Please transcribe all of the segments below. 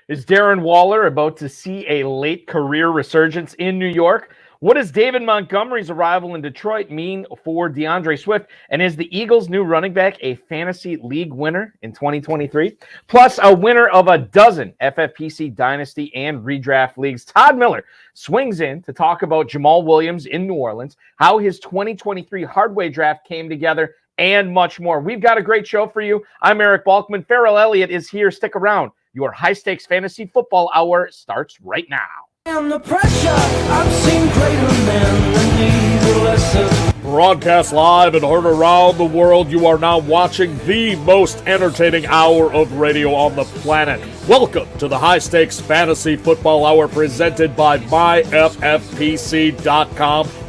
Is Darren Waller about to see a late career resurgence in New York? What does David Montgomery's arrival in Detroit mean for DeAndre Swift? And is the Eagles' new running back a fantasy league winner in 2023? Plus, a winner of a dozen FFPC Dynasty and Redraft leagues. Todd Miller swings in to talk about Jamal Williams in New Orleans, how his 2023 Hardway draft came together, and much more. We've got a great show for you. I'm Eric Balkman. Farrell Elliott is here. Stick around. Your high-stakes fantasy football hour starts right now. And the pressure, I've seen greater men than need a lesson. Broadcast live and heard around the world, you are now watching the most entertaining hour of radio on the planet. Welcome to the High Stakes Fantasy Football Hour presented by MyFFPC.com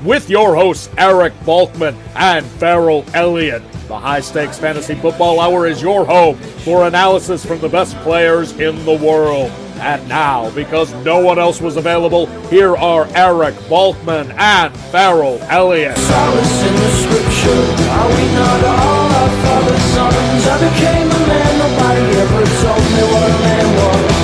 with your hosts Eric Balkman and Farrell Elliott. The High Stakes Fantasy Football Hour is your home for analysis from the best players in the world. And now, because no one else was available, here are Eric Balkman and Farrell Elliott. Solace in the scripture, are we not all our father's sons? I became a man, nobody ever told me what a man was.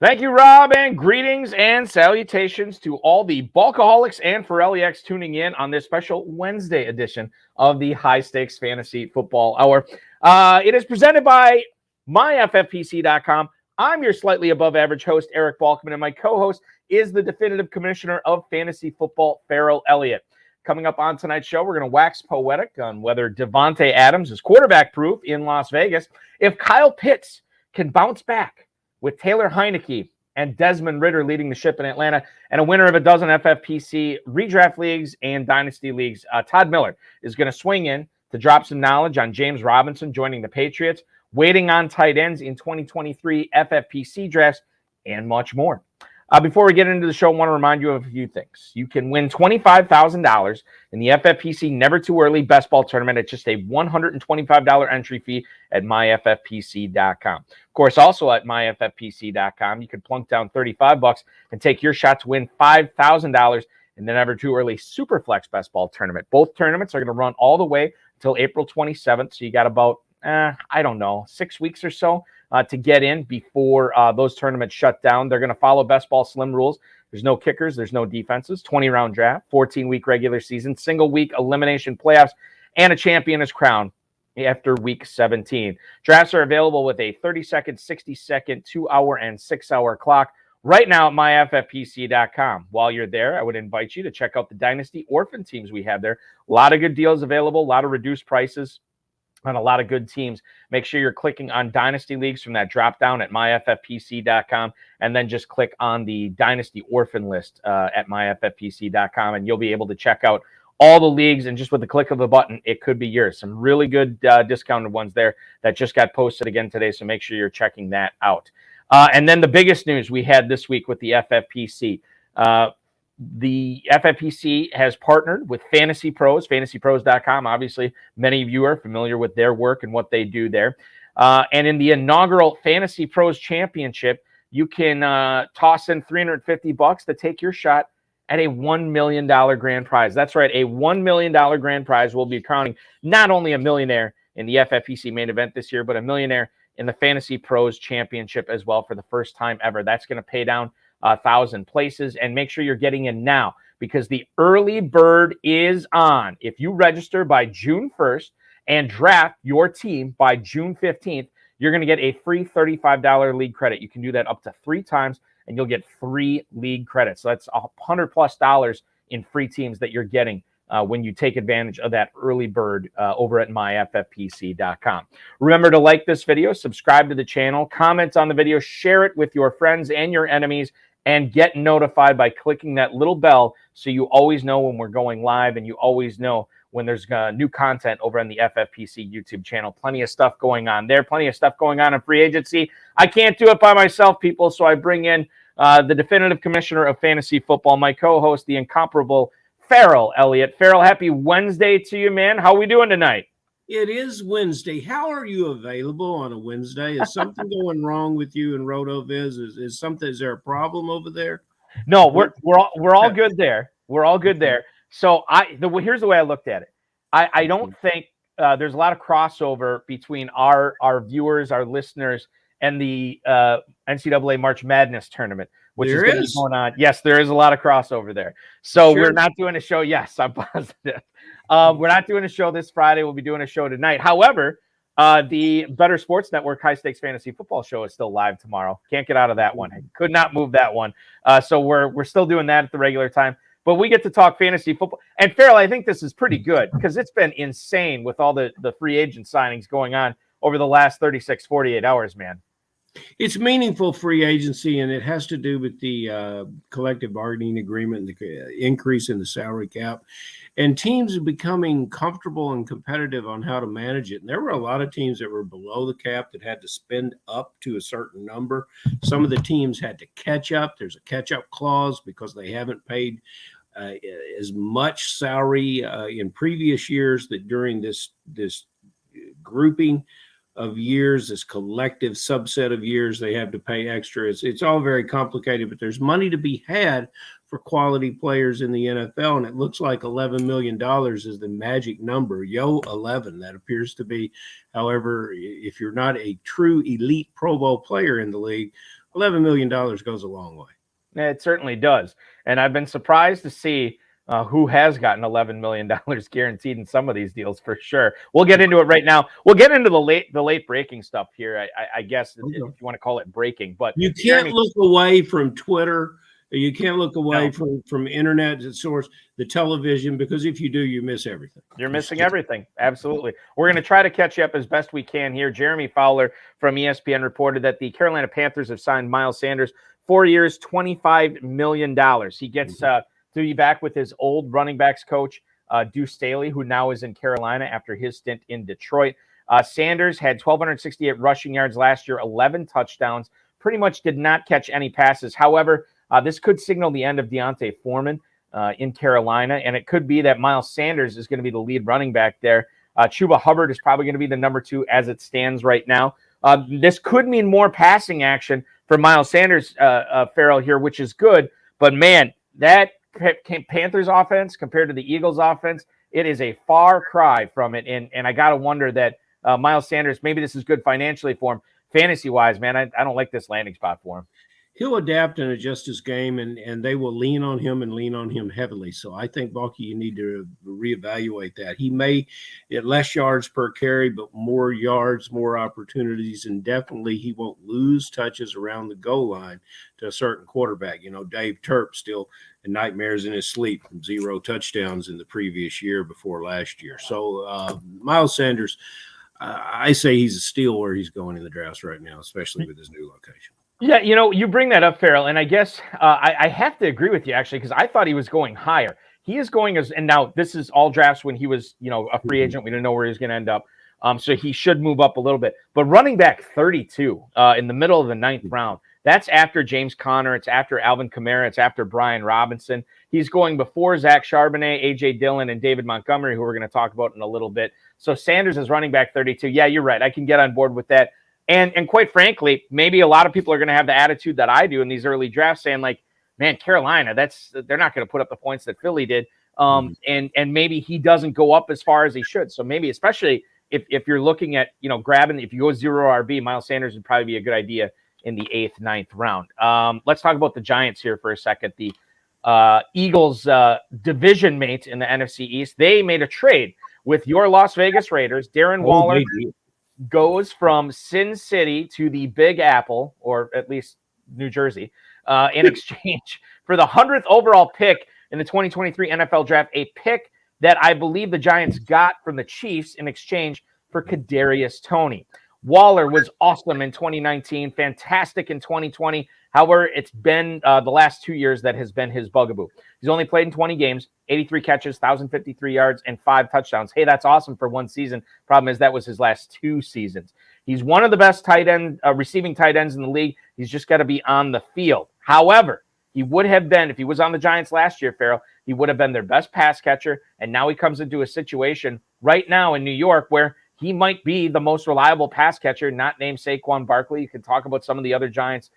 Thank you, Rob, and greetings and salutations to all the Balkaholics and Farrelliacs tuning in on this special Wednesday edition of the High Stakes Fantasy Football Hour. It is presented by MyFFPC.com. I'm your slightly above average host, Eric Balkman, and my co-host is the definitive commissioner of fantasy football, Farrell Elliott. Coming up on tonight's show, we're going to wax poetic on whether Devontae Adams is quarterback proof in Las Vegas, if Kyle Pitts can bounce back with Taylor Heineke and Desmond Ridder leading the ship in Atlanta, and a winner of a dozen FFPC redraft leagues and dynasty leagues. Todd Miller is going to swing in to drop some knowledge on James Robinson joining the Patriots, waiting on tight ends in 2023 FFPC drafts, and much more. Before we get into the show, I want to remind you of a few things. You can win $25,000 in the FFPC Never Too Early Best Ball Tournament at just a $125 entry fee at myffpc.com. Of course, also at myffpc.com, you can plunk down $35 and take your shot to win $5,000 in the Never Too Early Superflex Best Ball Tournament. Both tournaments are going to run all the way until April 27th, so you got about 6 weeks or so to get in before those tournaments shut down. They're going to follow best ball slim rules. There's no kickers. There's no defenses. 20-round draft, 14-week regular season, single-week elimination playoffs, and a champion is crowned after week 17. Drafts are available with a 30-second, 60-second, 2-hour, and 6-hour clock right now at myffpc.com. While you're there, I would invite you to check out the Dynasty Orphan teams we have there. A lot of good deals available, a lot of reduced prices on a lot of good teams. Make sure you're clicking on Dynasty Leagues from that drop down at myffpc.com, and then just click on the Dynasty Orphan list at myffpc.com, and you'll be able to check out all the leagues, and just with the click of a button, it could be yours. Some really good discounted ones there that just got posted again today, so make sure you're checking that out. And then the biggest news we had this week with the FFPC. The FFPC has partnered with Fantasy Pros, fantasypros.com. Obviously, many of you are familiar with their work and what they do there. And in the inaugural Fantasy Pros Championship, you can toss in $350 to take your shot at a $1 million grand prize. That's right, a $1 million grand prize will be crowning not only a millionaire in the FFPC main event this year, but a millionaire in the Fantasy Pros Championship as well for the first time ever. That's going to pay down 1,000 places, and make sure you're getting in now because the early bird is on. If you register by June 1st and draft your team by June 15th, you're going to get a free $35 league credit. You can do that up to 3 times, and you'll get 3 league credits. So that's $100+ in free teams that you're getting when you take advantage of that early bird over at myffpc.com. Remember to like this video, subscribe to the channel, comment on the video, share it with your friends and your enemies, and get notified by clicking that little bell so you always know when we're going live, and you always know when there's new content over on the FFPC YouTube channel. Plenty of stuff going on there, plenty of stuff going on in free agency. I can't do it by myself, people, so I bring in the definitive commissioner of fantasy football, my co-host, the incomparable Farrell Elliott. Farrell, happy Wednesday to you, man. How are we doing tonight? It is Wednesday. How are you available on a Wednesday? Is something going wrong with you in RotoViz? Is there a problem over there? No, we're all good there. We're all good there. So here's the way I looked at it. I don't think there's a lot of crossover between our viewers, our listeners, and the NCAA March Madness tournament, which is going to be going on. Yes, there is a lot of crossover there. So we're not doing a show. Yes, I'm positive. We're not doing a show this Friday. We'll be doing a show tonight. However, the Better Sports Network High Stakes Fantasy Football Show is still live tomorrow. Can't get out of that one. I could not move that one. So we're still doing that at the regular time. But we get to talk fantasy football. And Farrell, I think this is pretty good because it's been insane with all the free agent signings going on over the last 36, 48 hours, man. It's meaningful free agency, and it has to do with the collective bargaining agreement, the increase in the salary cap, and teams are becoming comfortable and competitive on how to manage it. And there were a lot of teams that were below the cap that had to spend up to a certain number. Some of the teams had to catch up. There's a catch-up clause because they haven't paid as much salary in previous years that during this grouping of years, this collective subset of years, they have to pay extra. It's all very complicated, but there's money to be had for quality players in the NFL, and it looks like $11 million is the magic number. 11, that appears to be. However, if you're not a true elite Pro Bowl player in the league, $11 million goes a long way. It certainly does. And I've been surprised to see who has gotten $11 million guaranteed in some of these deals for sure. We'll get into it right now. We'll get into the late breaking stuff here, I guess, if you want to call it breaking. But you can't look away from Twitter. You can't look away from internet source, the television, because if you do, you miss everything. You're missing everything. Absolutely. We're going to try to catch up as best we can here. Jeremy Fowler from ESPN reported that the Carolina Panthers have signed Miles Sanders 4 years, $25 million. He gets to be back with his old running backs coach, Deuce Staley, who now is in Carolina after his stint in Detroit. Sanders had 1,268 rushing yards last year, 11 touchdowns, pretty much did not catch any passes. However, this could signal the end of Deontay Foreman in Carolina, and it could be that Miles Sanders is going to be the lead running back there. Chuba Hubbard is probably going to be the number 2 as it stands right now. This could mean more passing action for Miles Sanders, Farrell, here, which is good. But, man, that Panthers offense compared to the Eagles offense, it is a far cry from it. And I got to wonder that Miles Sanders, maybe this is good financially for him. Fantasy-wise, man, I don't like this landing spot for him. He'll adapt and adjust his game, and they will lean on him heavily. So I think, Balky, you need to reevaluate that. He may get less yards per carry, but more yards, more opportunities, and definitely he won't lose touches around the goal line to a certain quarterback. You know, Dave Turp still nightmares in his sleep from 0 touchdowns in the previous year before last year. So Miles Sanders, I say he's a steal where he's going in the drafts right now, especially with his new location. Yeah, you know, you bring that up, Farrell, and I guess I have to agree with you, actually, because I thought he was going higher. He is going and now this is all drafts when he was, a free agent. We didn't know where he was going to end up. So he should move up a little bit. But running back 32 in the middle of the 9th round, that's after James Conner. It's after Alvin Kamara. It's after Brian Robinson. He's going before Zach Charbonnet, A.J. Dillon, and David Montgomery, who we're going to talk about in a little bit. So Sanders is running back 32. Yeah, you're right. I can get on board with that. And quite frankly, maybe a lot of people are going to have the attitude that I do in these early drafts, saying like, man, Carolina, they're not going to put up the points that Philly did. And maybe he doesn't go up as far as he should. So maybe, especially if you're looking at, grabbing, if you go 0 RB, Miles Sanders would probably be a good idea in the 8th, 9th round. Let's talk about the Giants here for a second. The Eagles division mates in the NFC East, they made a trade with your Las Vegas Raiders. Darren Waller goes from Sin City to the Big Apple, or at least New Jersey, in exchange for the 100th overall pick in the 2023 NFL Draft, a pick that I believe the Giants got from the Chiefs in exchange for Kadarius Toney. Waller was awesome in 2019, fantastic in 2020. However, it's been the last 2 years that has been his bugaboo. He's only played in 20 games, 83 catches, 1,053 yards, and 5 touchdowns. Hey, that's awesome for one season. Problem is that was his last 2 seasons. He's one of the best receiving tight ends in the league. He's just got to be on the field. However, he would have been, if he was on the Giants last year, Farrell, he would have been their best pass catcher. And now he comes into a situation right now in New York where he might be the most reliable pass catcher, not named Saquon Barkley. You can talk about some of the other Giants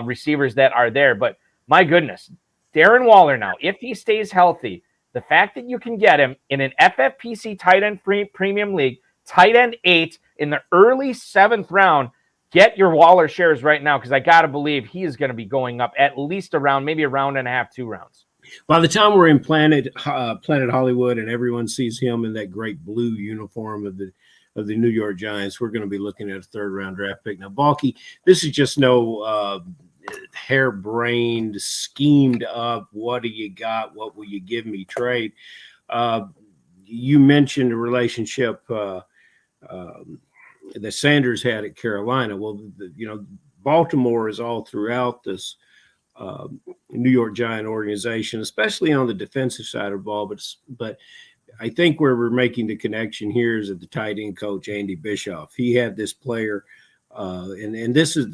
receivers that are there. But my goodness, Darren Waller now, if he stays healthy, the fact that you can get him in an FFPC tight end premium league, tight end 8 in the early 7th round. Get your Waller shares right now because I got to believe he is going to be going up at least around maybe a round and a half, 2 rounds. By the time we're in Planet Hollywood and everyone sees him in that great blue uniform of the New York Giants, we're going to be looking at a 3rd-round draft pick. Now, Balky, this is just no harebrained, schemed up, what do you got, what will you give me trade. You mentioned a relationship that Sanders had at Carolina. Well, Baltimore is all throughout this New York Giant organization, especially on the defensive side of the ball. But I think where we're making the connection here is at the tight end coach, Andy Bischoff. He had this player, and this is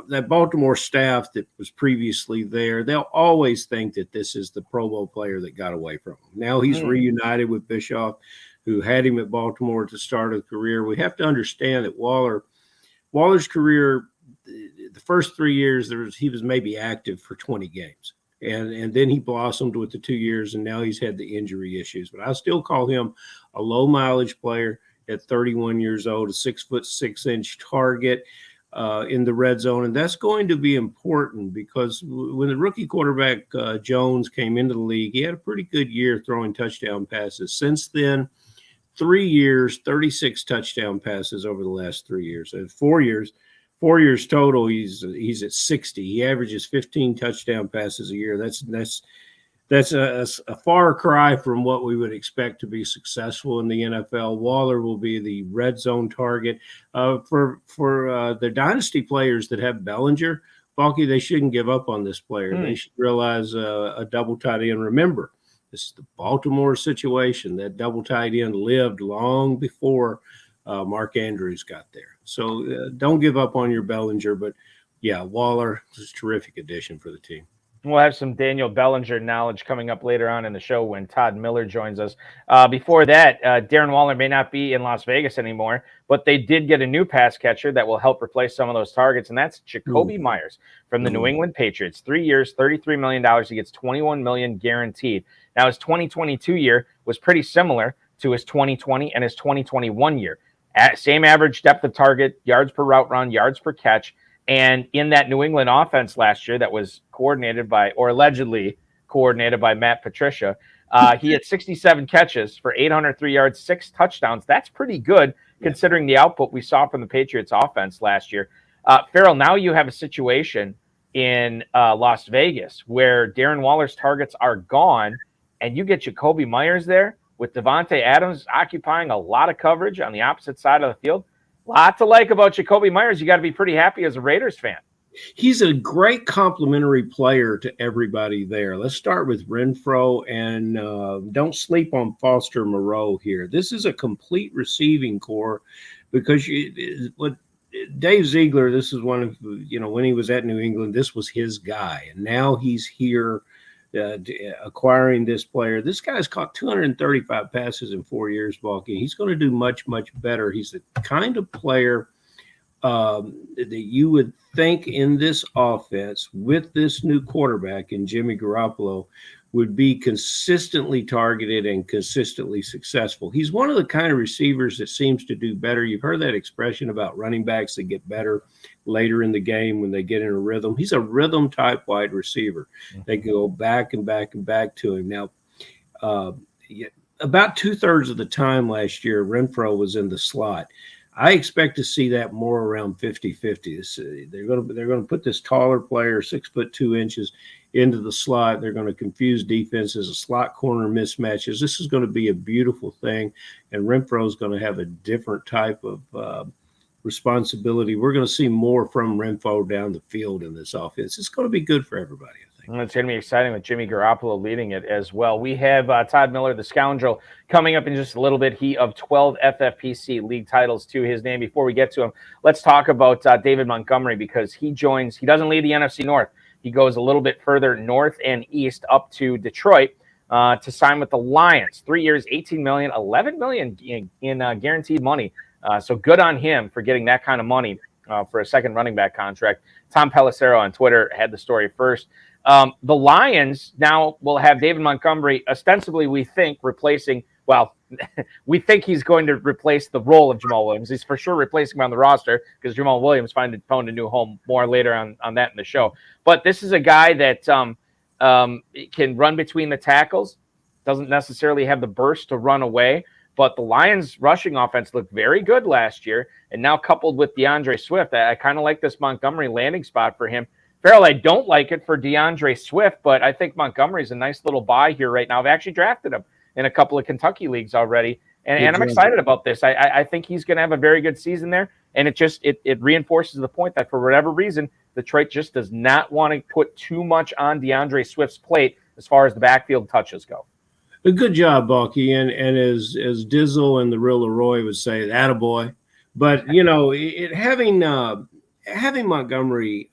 that Baltimore staff that was previously there. They'll always think that this is the Pro Bowl player that got away from him. Now he's reunited with Bischoff, who had him at Baltimore at the start of the career. We have to understand that Waller's career, the first 3 years, he was maybe active for 20 games. And then he blossomed with the 2 years, and now he's had the injury issues. But I still call him a low-mileage player at 31 years old, a 6'6" target in the red zone. And that's going to be important because when the rookie quarterback Jones came into the league, he had a pretty good year throwing touchdown passes. Since then, 3 years, 36 touchdown passes over the last 3 years. 4 years. 4 years total, he's at 60. He averages 15 touchdown passes a year. That's a far cry from what we would expect to be successful in the NFL. Waller will be the red zone target for the dynasty players that have Bellinger. Balky, they shouldn't give up on this player. They should realize a double tight end. Remember, this is the Baltimore situation. That double tight end lived long before Mark Andrews got there. So don't give up on your Bellinger, but yeah, Waller is a terrific addition for the team. We'll have some Daniel Bellinger knowledge coming up later on in the show when Todd Miller joins us. Before that, Darren Waller may not be in Las Vegas anymore, but they did get a new pass catcher that will help replace some of those targets, and that's Jacoby Myers from the New England Patriots. 3 years, $33 million. He gets $21 million guaranteed. Now, his 2022 year was pretty similar to his 2020 and his 2021 year. Same average depth of target, yards per route run, yards per catch. And in that New England offense last year that was coordinated by, or allegedly coordinated by Matt Patricia, he had 67 catches for 803 yards, 6 touchdowns. That's pretty good considering the output we saw from the Patriots offense last year. Farrell, now you have a situation in Las Vegas where Darren Waller's targets are gone and you get Jacoby Myers there with Devontae Adams occupying a lot of coverage on the opposite side of the field. Lot to like about Jacoby Myers. You got to be pretty happy as a Raiders fan. He's a great complementary player to everybody there. Let's start with Renfro, and don't sleep on Foster Moreau here. This is a complete receiving core because what Dave Ziegler, this is one of, when he was at New England, this was his guy. And now he's here acquiring this player. This guy's caught 235 passes in 4 years, Balky. He's going to do much, much better. He's the kind of player that you would think in this offense with this new quarterback in Jimmy Garoppolo would be consistently targeted and consistently successful. He's one of the kind of receivers that seems to do better. You've heard that expression about running backs that get better later in the game when they get in a rhythm. He's a rhythm type wide receiver. They can go back and back and back to him. Now, about 2/3 of the time last year, Renfro was in the slot. I expect to see that more around 50-50. They're going to put this taller player, 6'2" into the slot. They're going to confuse defenses, slot corner mismatches. This is going to be a beautiful thing, and Renfro is going to have a different type of responsibility. We're going to see more from Renfro down the field in this offense. It's going to be good for everybody. It's going to be exciting with Jimmy Garoppolo leading it as well. We have Todd Miller, the scoundrel, coming up in just a little bit. He of 12 FFPC league titles to his name. Before we get to him, let's talk about David Montgomery because he doesn't lead the NFC North. He goes a little bit further north and east up to Detroit to sign with the Lions. 3 years, $18 million, $11 million in guaranteed money. So good on him for getting that kind of money for a second running back contract. Tom Pelissero on Twitter had the story first. The Lions now will have David Montgomery, ostensibly, we think, replacing well, we think he's going to replace the role of Jamal Williams. He's for sure replacing him on the roster because Jamal Williams found a new home more later on that in the show. But this is a guy that can run between the tackles, doesn't necessarily have the burst to run away. But the Lions' rushing offense looked very good last year, and now coupled with DeAndre Swift, I kind of like this Montgomery landing spot for him. Farrell, I don't like it for DeAndre Swift, but I think Montgomery's a nice little buy here right now. I've actually drafted him in a couple of Kentucky leagues already, and I'm excited about this. I think he's going to have a very good season there, and it reinforces the point that for whatever reason, Detroit just does not want to put too much on DeAndre Swift's plate as far as the backfield touches go. A good job, Balky, and as Dizzle and the real Leroy would say, attaboy. But having Montgomery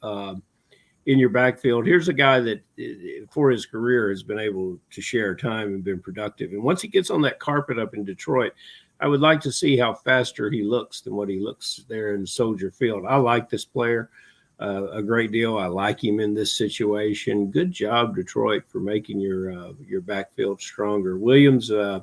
in your backfield, here's a guy that for his career has been able to share time and been productive. And once he gets on that carpet up in Detroit, I would like to see how faster he looks than what he looks there in Soldier Field. I like this player a great deal. I like him in this situation. Good job, Detroit, for making your backfield stronger. Williams a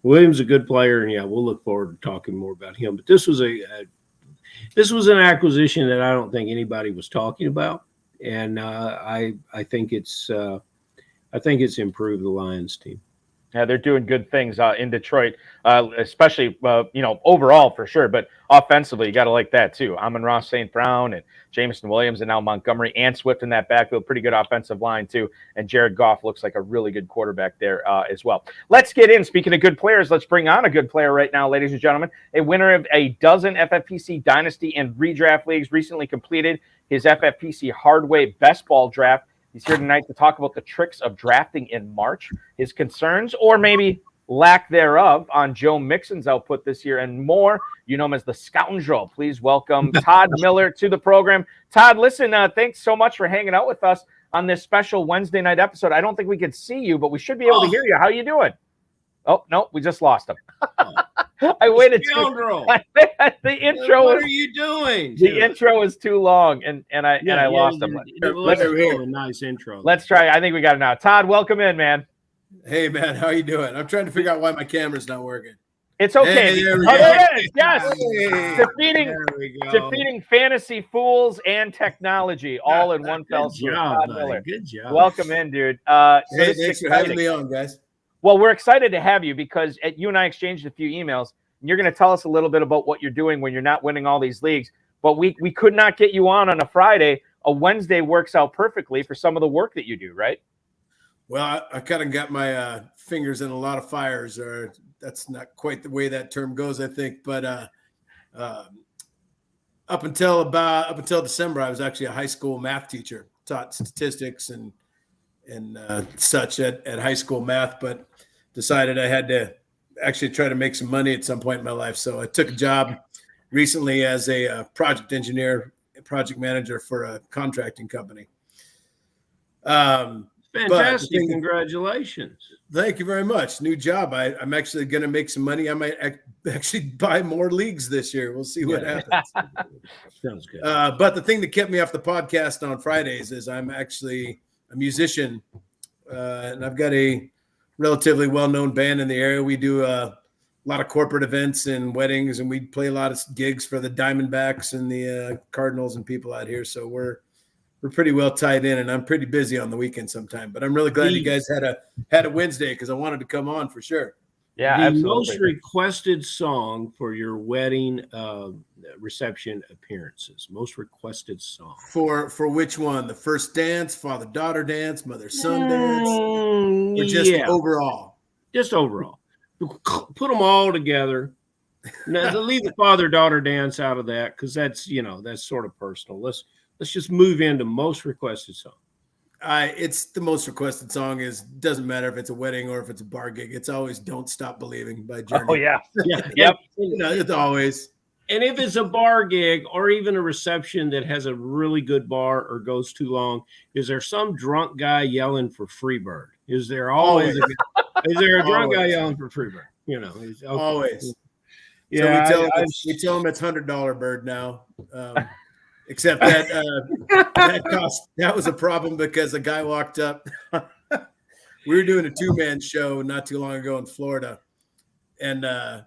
good player, and yeah, we'll look forward to talking more about him. But this was an acquisition that I don't think anybody was talking about, and I think it's improved the Lions team. Yeah, they're doing good things in Detroit, especially, overall for sure. But offensively, you got to like that too. Amon-Ra St. Brown and Jameson Williams and now Montgomery and Swift in that backfield. Pretty good offensive line too. And Jared Goff looks like a really good quarterback there as well. Let's get in. Speaking of good players, let's bring on a good player right now, ladies and gentlemen. A winner of a dozen FFPC Dynasty and Redraft leagues, recently completed his FFPC Hardway Best Ball Draft. He's here tonight to talk about the tricks of drafting in March, his concerns or maybe lack thereof on Joe Mixon's output this year, and more. You know him as the Scoundrel. Please welcome Todd Miller to the program. Todd, listen, thanks so much for hanging out with us on this special Wednesday night episode. I don't think we could see you, but we should be able to hear you. How you doing? Oh, no, we just lost him. I waited the intro. What are you doing? The intro is too long, and I lost him. Let's hear a nice intro. Let's try. I think we got it now. Todd, welcome in, man. Hey, man, how you doing? I'm trying to figure out why my camera's not working. It's okay. Hey, there we there go. it is. Yes. Defeating fantasy fools and technology all in one fell swoop. Todd Miller. Good job. Welcome in, dude. Hey, thanks for having me on, guys. Well, we're excited to have you because you and I exchanged a few emails, and you're going to tell us a little bit about what you're doing when you're not winning all these leagues. But we could not get you on a Friday. A Wednesday works out perfectly for some of the work that you do, right? Well, I kind of got my fingers in a lot of fires, or that's not quite the way that term goes, I think. But up until December, I was actually a high school math teacher, taught statistics and such at high school math, but decided I had to actually try to make some money at some point in my life. So I took a job recently as a project engineer, project manager for a contracting company. Fantastic. Congratulations. Thank you very much. New job. I'm actually going to make some money. I might actually buy more leagues this year. We'll see what happens. Sounds good. But the thing that kept me off the podcast on Fridays is I'm actually a musician, and I've got a relatively well-known band in the area. We do a lot of corporate events and weddings, and we play a lot of gigs for the Diamondbacks and the Cardinals and people out here. So we're pretty well tied in, and I'm pretty busy on the weekend sometime. But I'm really glad you guys had a Wednesday because I wanted to come on for sure. Yeah, the absolutely. most requested song for your wedding reception appearances. Most requested song for which one? The first dance, father-daughter dance, mother-son dance, or just overall? Just overall. Put them all together. Now, leave the father-daughter dance out of that because that's sort of personal. Let's just move into most requested song. It's the most requested song doesn't matter if it's a wedding or if it's a bar gig. It's always "Don't Stop Believing" by Journey. Oh yeah. Yep. It's always. And if it's a bar gig or even a reception that has a really good bar or goes too long, is there some drunk guy yelling for Freebird? Is there always is there a drunk guy yelling for Freebird? Okay. Always. Yeah. So we tell him it's $100 bird now. Except that that was a problem because a guy walked up. We were doing a 2-man show not too long ago in Florida, and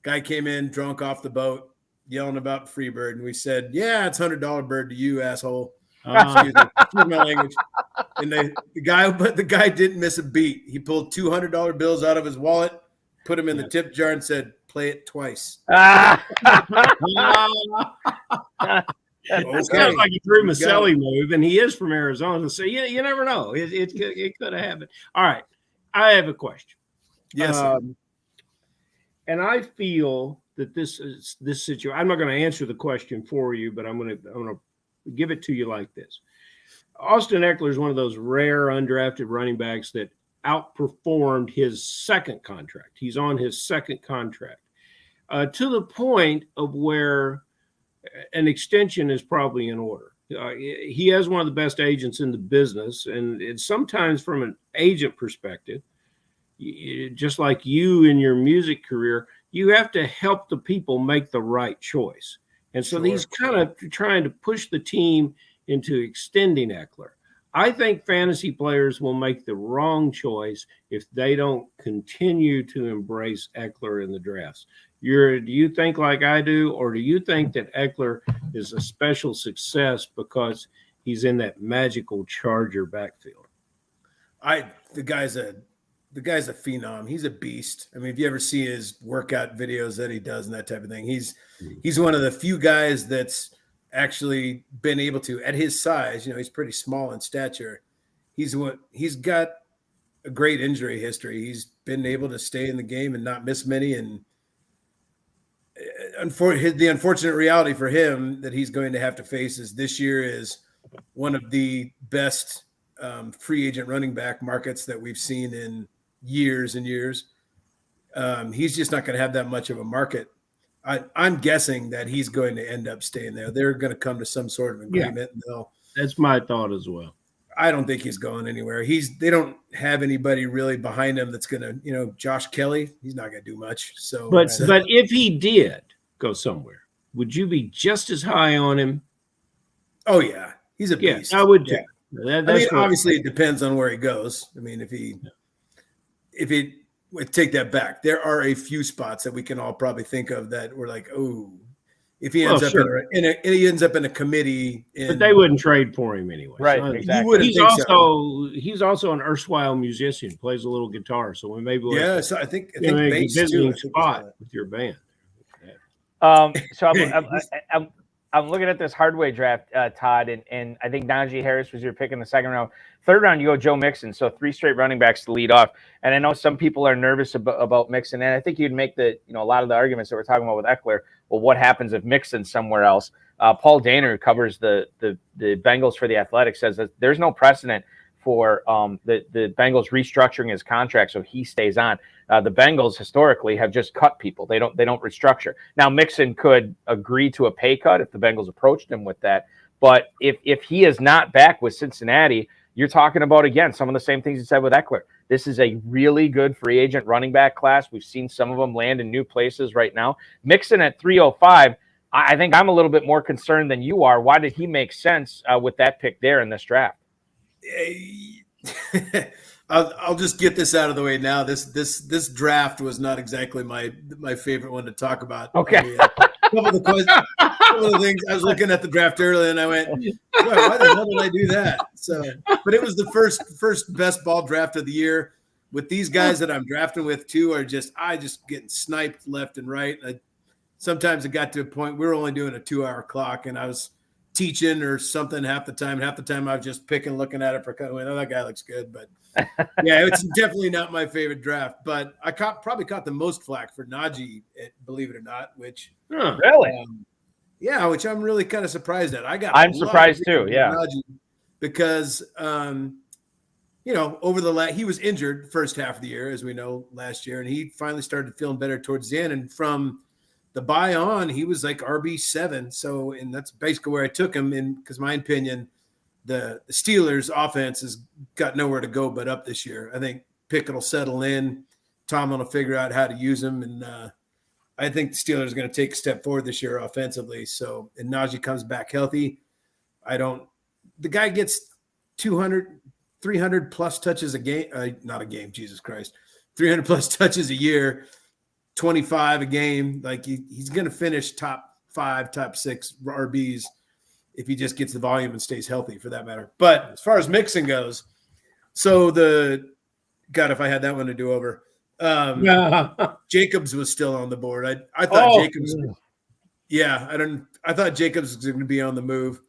guy came in drunk off the boat, yelling about Freebird, and we said, "Yeah, it's $100 bird to you, asshole." Excuse my language. And the guy didn't miss a beat. He pulled $200 bills out of his wallet, put them in the tip jar, and said, "Play it twice." It sounds like he threw Maselli move, and he is from Arizona, so you never know. It could have happened. All right, I have a question. Yes, and I feel that this situation. I'm not going to answer the question for you, but I'm going to give it to you like this. Austin Eckler is one of those rare undrafted running backs that outperformed his second contract. He's on his second contract to the point of where an extension is probably in order. He has one of the best agents in the business, and it's sometimes from an agent perspective, just like you in your music career, you have to help the people make the right choice. And so he's kind of trying to push the team into extending Eckler. I think fantasy players will make the wrong choice if they don't continue to embrace Eckler in the drafts. Do you think like I do, or do you think that Eckler is a special success because he's in that magical Charger backfield? The guy's a phenom. He's a beast. I mean, if you ever see his workout videos that he does and that type of thing, he's one of the few guys that's actually been able to, at his size, he's pretty small in stature. He's got a great injury history. He's been able to stay in the game and not miss many. And the unfortunate reality for him that he's going to have to face is this year is one of the best free agent running back markets that we've seen in years and years. He's just not going to have that much of a market. I'm guessing that he's going to end up staying there. They're going to come to some sort of agreement. Yeah, that's my thought as well. I don't think he's going anywhere. They don't have anybody really behind him that's going to, Josh Kelly, he's not going to do much. So, but if he did go somewhere, would you be just as high on him? Oh yeah, he's a beast. Yeah, I would too. Yeah. Obviously it depends on where he goes. I mean, if he take that back, there are a few spots that we can all probably think of that we're like, oh, if he ends up in a committee, but they wouldn't trade for him anyway. Right, so exactly. He's also an erstwhile musician, plays a little guitar. So so I think bass too, spot with your band. So I'm looking at this Hardway draft, Todd, and I think Najee Harris was your pick in the second round. Third round, you go Joe Mixon, so 3 straight running backs to lead off. And I know some people are nervous about Mixon, and I think you'd make a lot of the arguments that we're talking about with Eckler. Well, what happens if Mixon's somewhere else? Paul Dehner, who covers the Bengals for The Athletic, says that there's no precedent for the Bengals restructuring his contract so he stays on. The Bengals historically have just cut people. They don't restructure. Now Mixon could agree to a pay cut if the Bengals approached him with that. But if he is not back with Cincinnati, you're talking about, again, some of the same things you said with Eckler. This is a really good free agent running back class. We've seen some of them land in new places right now. Mixon at 305, I think I'm a little bit more concerned than you are. Why did he make sense with that pick there in this draft? I'll just get this out of the way now. This draft was not exactly my favorite one to talk about. Okay. Some of the things I was looking at the draft earlier, and I went, "Why the hell did I do that?" So, but it was the first best ball draft of the year. With these guys that I'm drafting with too, I just getting sniped left and right. Sometimes it got to a point we were only doing a 2-hour clock, and I was teaching or something half the time. Half the time I was just picking, looking at it for going, "Oh, that guy looks good." But yeah, it's definitely not my favorite draft. But I probably caught the most flack for Najee, believe it or not. Which really, which I'm really kind of surprised at. I'm surprised too. Yeah, Najee, because over he was injured first half of the year, as we know, last year, and he finally started feeling better towards the end. And from the buy on, he was like RB7. So, and that's basically where I took him in, because my opinion, the Steelers offense has got nowhere to go but up this year. I think Pickett will settle in. Tomlin will figure out how to use him. And I think the Steelers are going to take a step forward this year offensively. So, and Najee comes back healthy. The guy gets 300 plus touches a game, not a game, Jesus Christ, 300 plus touches a year. 25 a game. Like he's going to finish top 5, top 6 RBs if he just gets the volume and stays healthy, for that matter. But as far as Mixon goes, so God, if I had that one to do over, Jacobs was still on the board. I thought Jacobs. Yeah, I thought Jacobs was going to be on the move.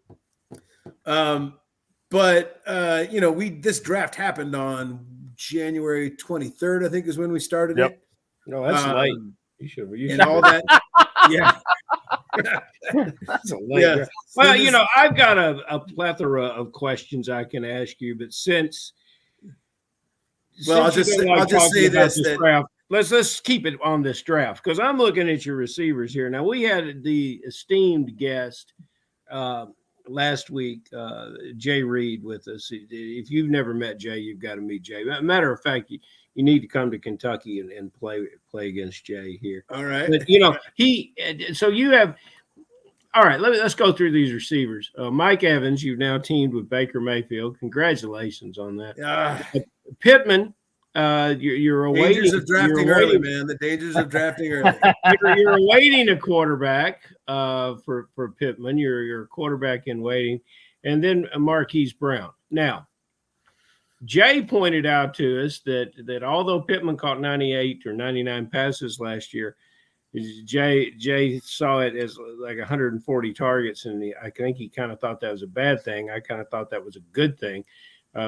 But this draft happened on January 23rd, I think is when we started it. No, that's late. You should all that. Yeah. That's a late. Yeah. Well, I've got a plethora of questions I can ask you, but since I'll just say this. Draft, let's keep it on this draft, because I'm looking at your receivers here. Now, we had the esteemed guest last week, Jay Reed, with us. If you've never met Jay, you've got to meet Jay. Matter of fact, you need to come to Kentucky and play against Jay here. All right. But so you have. All right, let's go through these receivers. Mike Evans, you've now teamed with Baker Mayfield. Congratulations on that. Pittman, you're awaiting. Dangers of drafting early, man. The dangers of drafting early. You're awaiting a quarterback for Pittman. You're a quarterback in waiting. And then Marquise Brown. Now, Jay pointed out to us that although Pittman caught 98 or 99 passes last year, Jay saw it as like 140 targets, and I think he kind of thought that was a bad thing. I kind of thought that was a good thing.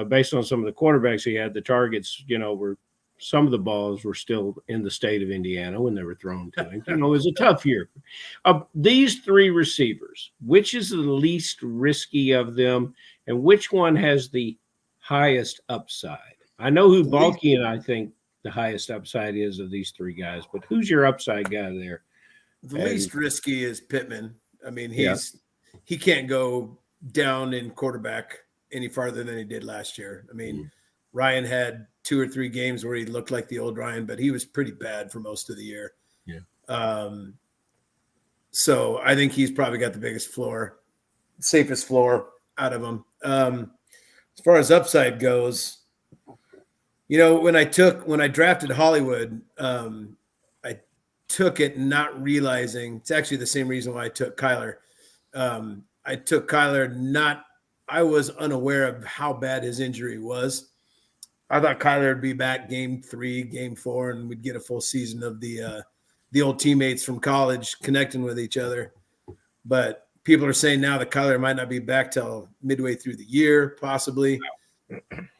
Based on some of the quarterbacks he had, the targets, were some of the balls were still in the state of Indiana when they were thrown to him. It was a tough year. These 3 receivers, which is the least risky of them, and which one has the highest upside? I know who Balky and I think the highest upside is of these 3 guys, but who's your upside guy there? The least risky is Pittman. I mean, he can't go down in quarterback any farther than he did last year. I mean, Ryan had 2 or 3 games where he looked like the old Ryan, but he was pretty bad for most of the year. Yeah. So I think he's probably got the biggest floor, safest floor out of them. As far as upside goes, when I drafted Hollywood, I took it not realizing it's actually the same reason why I took Kyler. I took Kyler I was unaware of how bad his injury was. I thought Kyler would be back game 3, game 4, and we'd get a full season of the old teammates from college connecting with each other. But people are saying now that Kyler might not be back till midway through the year, possibly.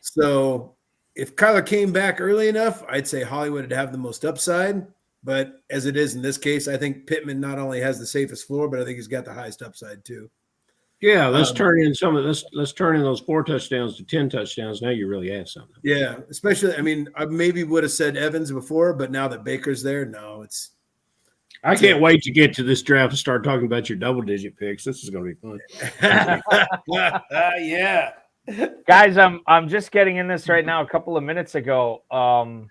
So if Kyler came back early enough, I'd say Hollywood would have the most upside. But as it is in this case, I think Pittman not only has the safest floor, but I think he's got the highest upside too. Yeah, let's turn in let's turn in those 4 touchdowns to 10 touchdowns. Now you really have something. Yeah, especially, I mean, I maybe would have said Evans before, but now that Baker's there, no, it's. I can't wait to get to this draft and start talking about your double-digit picks. This is going to be fun. Yeah. Guys, I'm just getting in this right now. A couple of minutes ago, the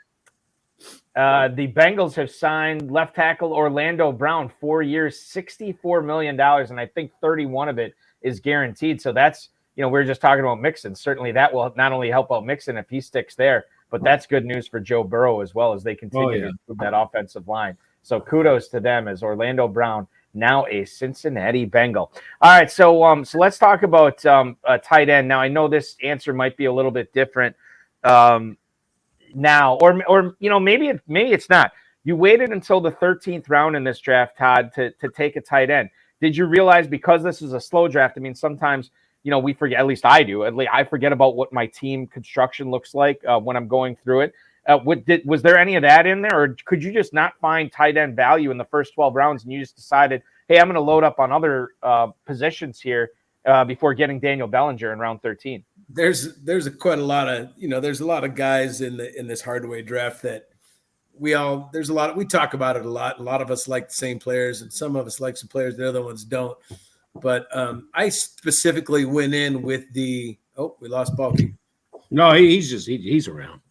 Bengals have signed left tackle Orlando Brown, 4 years, $64 million, and I think 31 of it is guaranteed. So that's, we were just talking about Mixon. Certainly that will not only help out Mixon if he sticks there, but that's good news for Joe Burrow as well as they continue to improve that offensive line. So kudos to them as Orlando Brown, now a Cincinnati Bengal. All right, so let's talk about a tight end. Now, I know this answer might be a little bit different now, or maybe it's not. You waited until the 13th round in this draft, Todd, to take a tight end. Did you realize, because this is a slow draft, I mean, sometimes, we forget, at least I do, I forget about what my team construction looks like when I'm going through it. Was there any of that in there, or could you just not find tight end value in the first 12 rounds and you just decided, hey, I'm going to load up on other positions here before getting Daniel Bellinger in round 13? There's quite a lot of, there's a lot of guys in this Hardaway draft that we talk about it a lot. A lot of us like the same players, and some of us like some players, the other ones don't. But I specifically went in with we lost Balky. No, he's around.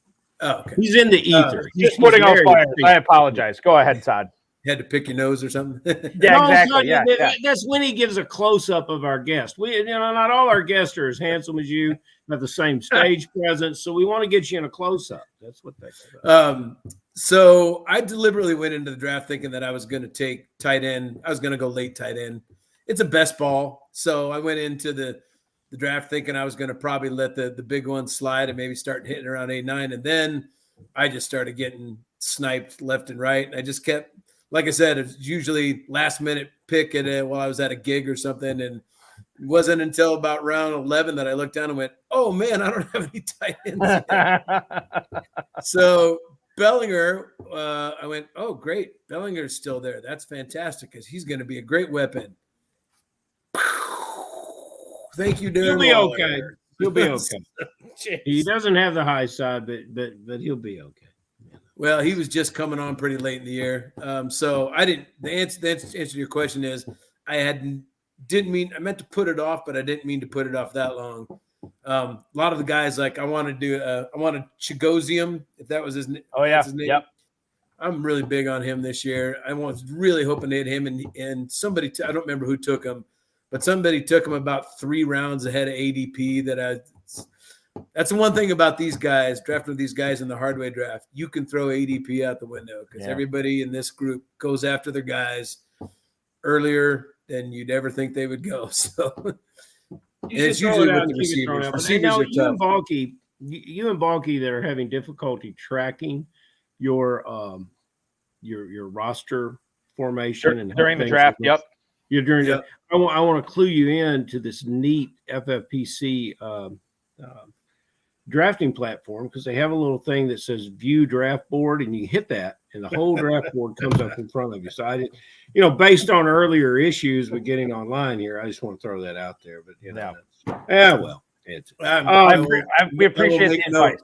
Oh, okay. He's in the ether. He's putting out fire. I apologize. Go ahead, Todd. had to pick your nose or something. Yeah, No, exactly. no, Yeah. that's when he gives a close up of our guest. Not all our guests are as handsome as you, have the same stage presence, so we want to get you in a close up. That's what they say. So I deliberately went into the draft thinking that I was going to take tight end. I was going to go late tight end. It's a best ball, so I went into the draft thinking I was going to probably let the big one slide and maybe start hitting around 8-9, and then I just started getting sniped left and right. And I just kept, like I said, it's usually last minute pick while I was at a gig or something, and it wasn't until about round 11 that I looked down and went, "Oh man, I don't have any tight ends." So Bellinger, I went, "Oh great, Bellinger's still there. That's fantastic because he's going to be a great weapon." Thank you, Darren. He'll be Waller. okay. He'll be okay. He doesn't have the high side, but he'll be okay. Well, he was just coming on pretty late in the year, so I didn't. The answer to your question is I meant to put it off, but I didn't mean to put it off that long. A lot of the guys I wanted Chigosium, if that was his name. Oh yeah, his name. yep. I'm really big on him this year. I was really hoping to hit him, and somebody I don't remember who took him, but somebody took him about 3 rounds ahead of ADP. That's the one thing about these guys, drafting these guys in the hard way draft. You can throw ADP out the window because everybody in this group goes after their guys earlier than you'd ever think they would go. So it's usually with the receivers. Receivers are you and Balky that are having difficulty tracking your roster formation and during the draft. Yep. You're during the. I want to clue you in to this neat FFPC drafting platform because they have a little thing that says view draft board, and you hit that and the whole draft board comes up in front of you. So I did, based on earlier issues with getting online here, I just want to throw that out there. But we appreciate the advice.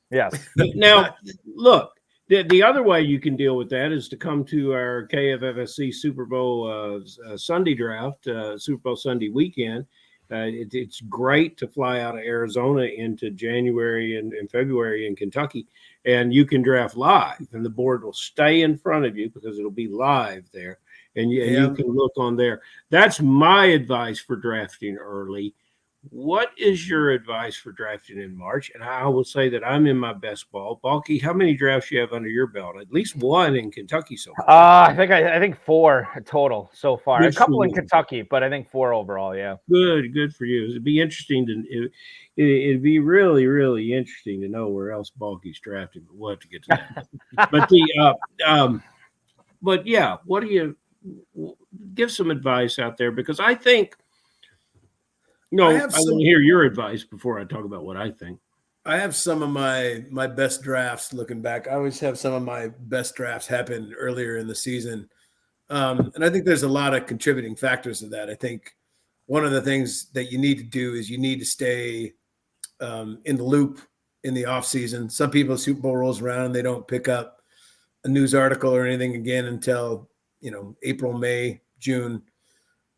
Yes. Now look, the other way you can deal with that is to come to our KFFSC Super Bowl Sunday draft, Super Bowl Sunday weekend. It's great to fly out of Arizona into January and February in Kentucky, and you can draft live, and the board will stay in front of you because it'll be live there, and you can look on there. That's my advice for drafting early. What is your advice for drafting in March? And I will say that I'm in my best ball. Balky, how many drafts you have under your belt? At least one in Kentucky so far. I think 4 total so far. A couple in Kentucky, but I think 4 overall. Yeah. Good for you. It'd be interesting it'd be really, really interesting to know where else Balky's drafted, but we'll have to get to that. But what do you give some advice out there? Because I think. No, I want to hear your advice before I talk about what I think. I have some of my best drafts looking back. I always have some of my best drafts happen earlier in the season. And I think there's a lot of contributing factors to that. I think one of the things that you need to do is you need to stay in the loop in the off season. Some people, Super Bowl rolls around and they don't pick up a news article or anything again until, April, May, June.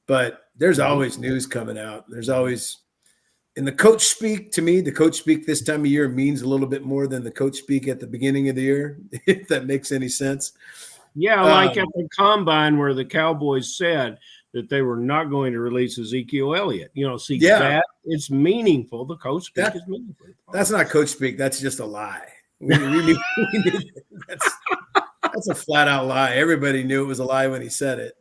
But there's always news coming out. There's always, in the coach speak, to me, the coach speak this time of year means a little bit more than the coach speak at the beginning of the year, if that makes any sense. Yeah, like at the combine where the Cowboys said that they were not going to release Ezekiel Elliott. That it's meaningful. The coach speak is meaningful. That's not coach speak. That's just a lie. We knew that's a flat out lie. Everybody knew it was a lie when he said it.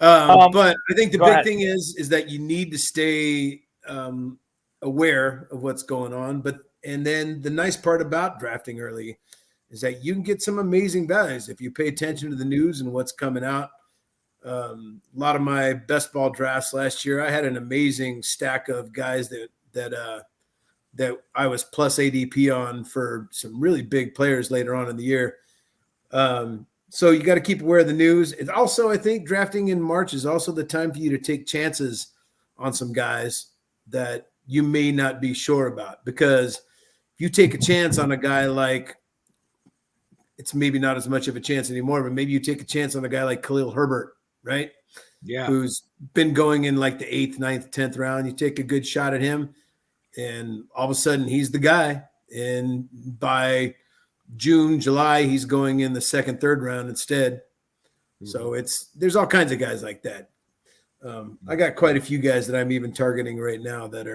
But I think the big thing is that you need to stay aware of what's going on. And then the nice part about drafting early is that you can get some amazing values if you pay attention to the news and what's coming out. A lot of my best ball drafts last year, I had an amazing stack of guys that I was plus ADP on for some really big players later on in the year. So you got to keep aware of the news. And also, I think drafting in March is also the time for you to take chances on some guys that you may not be sure about. Because if you take a chance on a guy like, it's maybe not as much of a chance anymore, but maybe you take a chance on a guy like Khalil Herbert, right? Yeah. Who's been going in like the 8th, 9th, 10th round. You take a good shot at him, and all of a sudden he's the guy. And by June, July, he's going in the second, third round instead. So there's all kinds of guys like that. I got quite a few guys that I'm even targeting right now that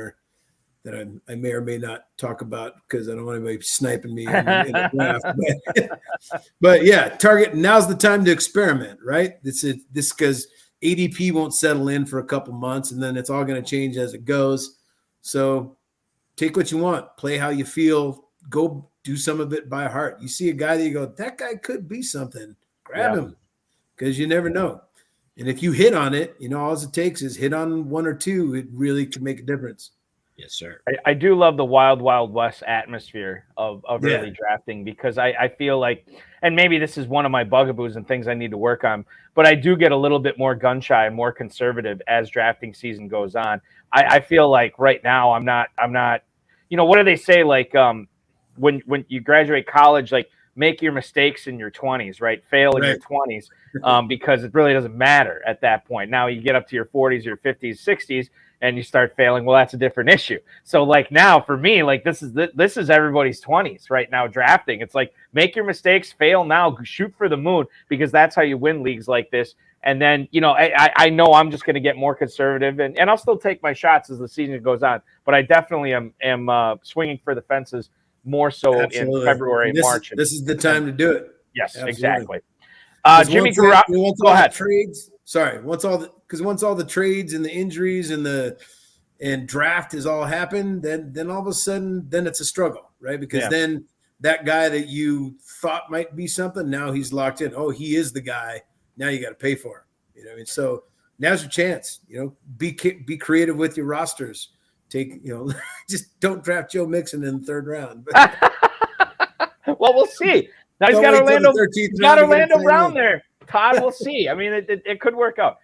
I may or may not talk about because I don't want anybody sniping me in the draft. But yeah, target. Now's the time to experiment, right? This because ADP won't settle in for a couple months, and then it's all going to change as it goes. So take what you want, play how you feel, go do some of it by heart. You see a guy that you go, that guy could be something, grab him, because you never know. And if you hit on it, all it takes is hit on one or two. It really could make a difference. Yes, sir. I do love the wild, wild west atmosphere of early drafting because I feel like, and maybe this is one of my bugaboos and things I need to work on, but I do get a little bit more gun shy and more conservative as drafting season goes on. I feel like right now I'm not, what do they say? Like when you graduate college, like make your mistakes in your 20s, right? Fail in your 20s because it really doesn't matter at that point. Now you get up to your 40s, your 50s, 60s, and you start failing. Well, that's a different issue. So like now for me, like this is everybody's 20s right now drafting. It's like make your mistakes, fail now, shoot for the moon because that's how you win leagues like this. And then, I know I'm just going to get more conservative and I'll still take my shots as the season goes on. But I definitely am swinging for the fences more so in February and March. This is the time to do it. Yes, absolutely. Exactly. Jimmy Garoppolo. Go ahead. Trades. Sorry. Once all the trades and the injuries and draft has all happened, then all of a sudden, then it's a struggle, right? Because then that guy that you thought might be something, now he's locked in. Oh, he is the guy. Now you got to pay for him. So now's your chance. Be creative with your rosters. Just don't draft Joe Mixon in the third round. Well, we'll see. Now he's got Orlando Brown there. Todd, we'll see. I mean, it could work out.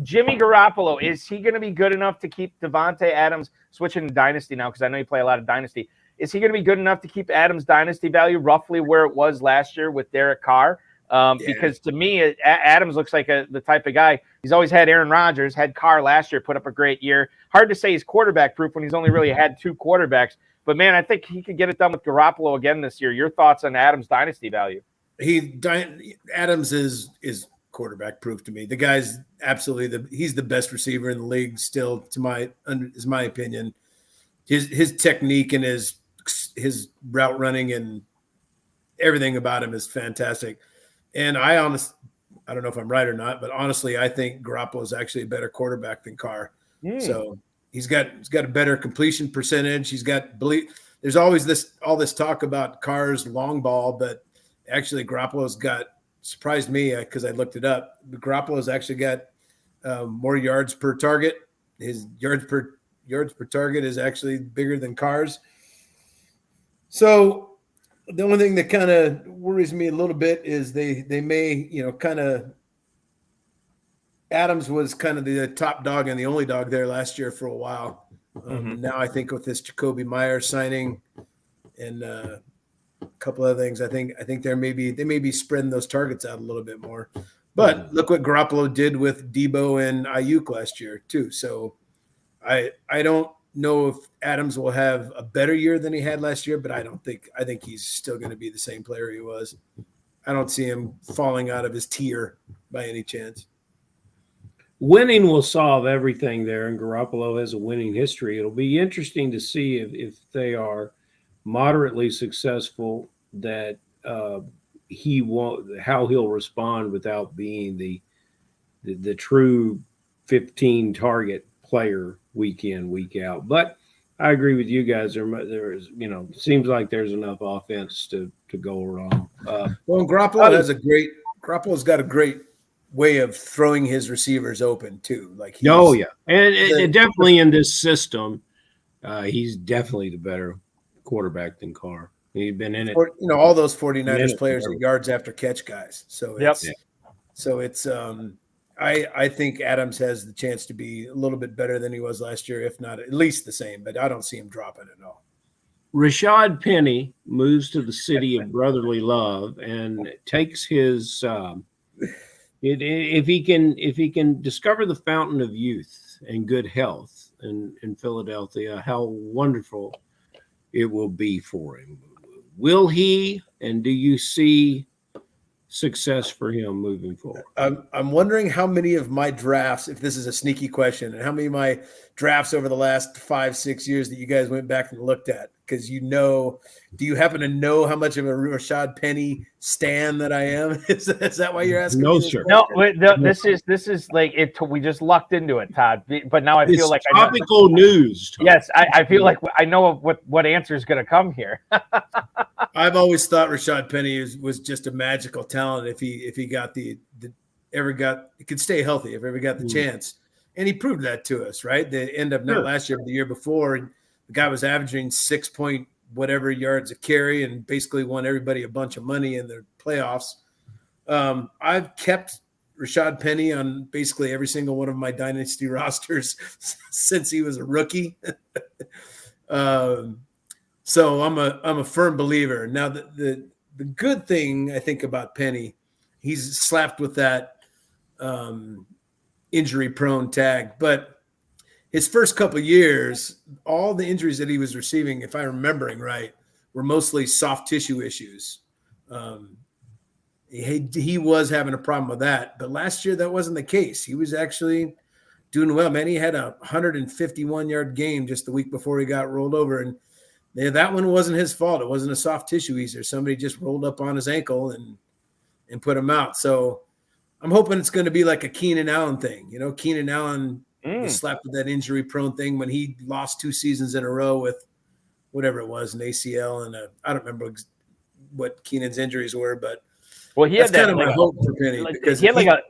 Jimmy Garoppolo, is he going to be good enough to keep Devontae Adams switching to Dynasty now? Because I know you play a lot of Dynasty. Is he going to be good enough to keep Adams' Dynasty value roughly where it was last year with Derek Carr? Because to me, Adams looks like the type of guy. He's always had Aaron Rodgers, had Carr last year, put up a great year. Hard to say he's quarterback proof when he's only really had two quarterbacks. But man, I think he could get it done with Garoppolo again this year. Your thoughts on Adams' Dynasty value? Adams is quarterback proof to me. The guy's absolutely he's the best receiver in the league still, is my opinion. His technique and his route running and everything about him is fantastic. And I don't know if I'm right or not, but honestly, I think Garoppolo is actually a better quarterback than Carr. So he's got a better completion percentage. There's always all this talk about Carr's long ball, but actually Garoppolo's surprised me because I looked it up. Garoppolo's actually got more yards per target. His yards per target is actually bigger than Carr's. So the only thing that kind of worries me a little bit is they may, kind of Adams was kind of the top dog and the only dog there last year for a while. Now I think with this Jacoby Myers signing and a couple of things, I think they may be spreading those targets out a little bit more. But look what Garoppolo did with Debo and Ayuk last year too. So I don't know if Adams will have a better year than he had last year, but I think he's still going to be the same player he was. I don't see him falling out of his tier by any chance. Winning will solve everything there, and Garoppolo has a winning history. It'll be interesting to see if they are moderately successful, that how he'll respond without being the true 15 target player week in, week out. But I agree with you guys. There's seems like there's enough offense to go around. Garoppolo's got a great way of throwing his receivers open too. And definitely in this system, he's definitely the better quarterback than Carr. He's been in it. All those 49ers players are yards after catch guys. So I think Adams has the chance to be a little bit better than he was last year, if not at least the same, but I don't see him dropping at all. Rashad Penny moves to the city of brotherly love and takes his if he can discover the fountain of youth and good health in Philadelphia, how wonderful it will be for him. Will he, and do you see success for him moving forward? I'm wondering how many of my drafts, if this is a sneaky question, and how many of my drafts over the last 5-6 years that you guys went back and looked at, because do you happen to know how much of a Rashad Penny stan that I am? Is that why you're asking? No, me this sir. question? No, this is like it. We just lucked into it, Todd. But now I feel It's like topical news. Tom. Yes, I feel like I know what answer is going to come here. I've always thought Rashad Penny was just a magical talent if he got he could stay healthy if ever got the chance, and he proved that to us, right? The end of not last year but the year before, the guy was averaging 6 point whatever yards a carry and basically won everybody a bunch of money in the playoffs. I've kept Rashad Penny on basically every single one of my Dynasty rosters since he was a rookie. So I'm a firm believer. Now the good thing I think about Penny, he's slapped with that injury prone tag, but his first couple of years, all the injuries that he was receiving, if I'm remembering right, were mostly soft tissue issues. He was having a problem with that, but last year that wasn't the case. He was actually doing well, man. He had a 151-yard game just the week before he got rolled over, and that one wasn't his fault. It wasn't a soft tissue either. Somebody just rolled up on his ankle and put him out. So I'm hoping it's going to be like a Keenan Allen thing. You know, Keenan Allen was slapped with that injury-prone thing when he lost 2 seasons in a row with whatever it was, an ACL and I don't remember what Keenan's injuries were, but well, he that's had that, kind of my hope for Penny because he had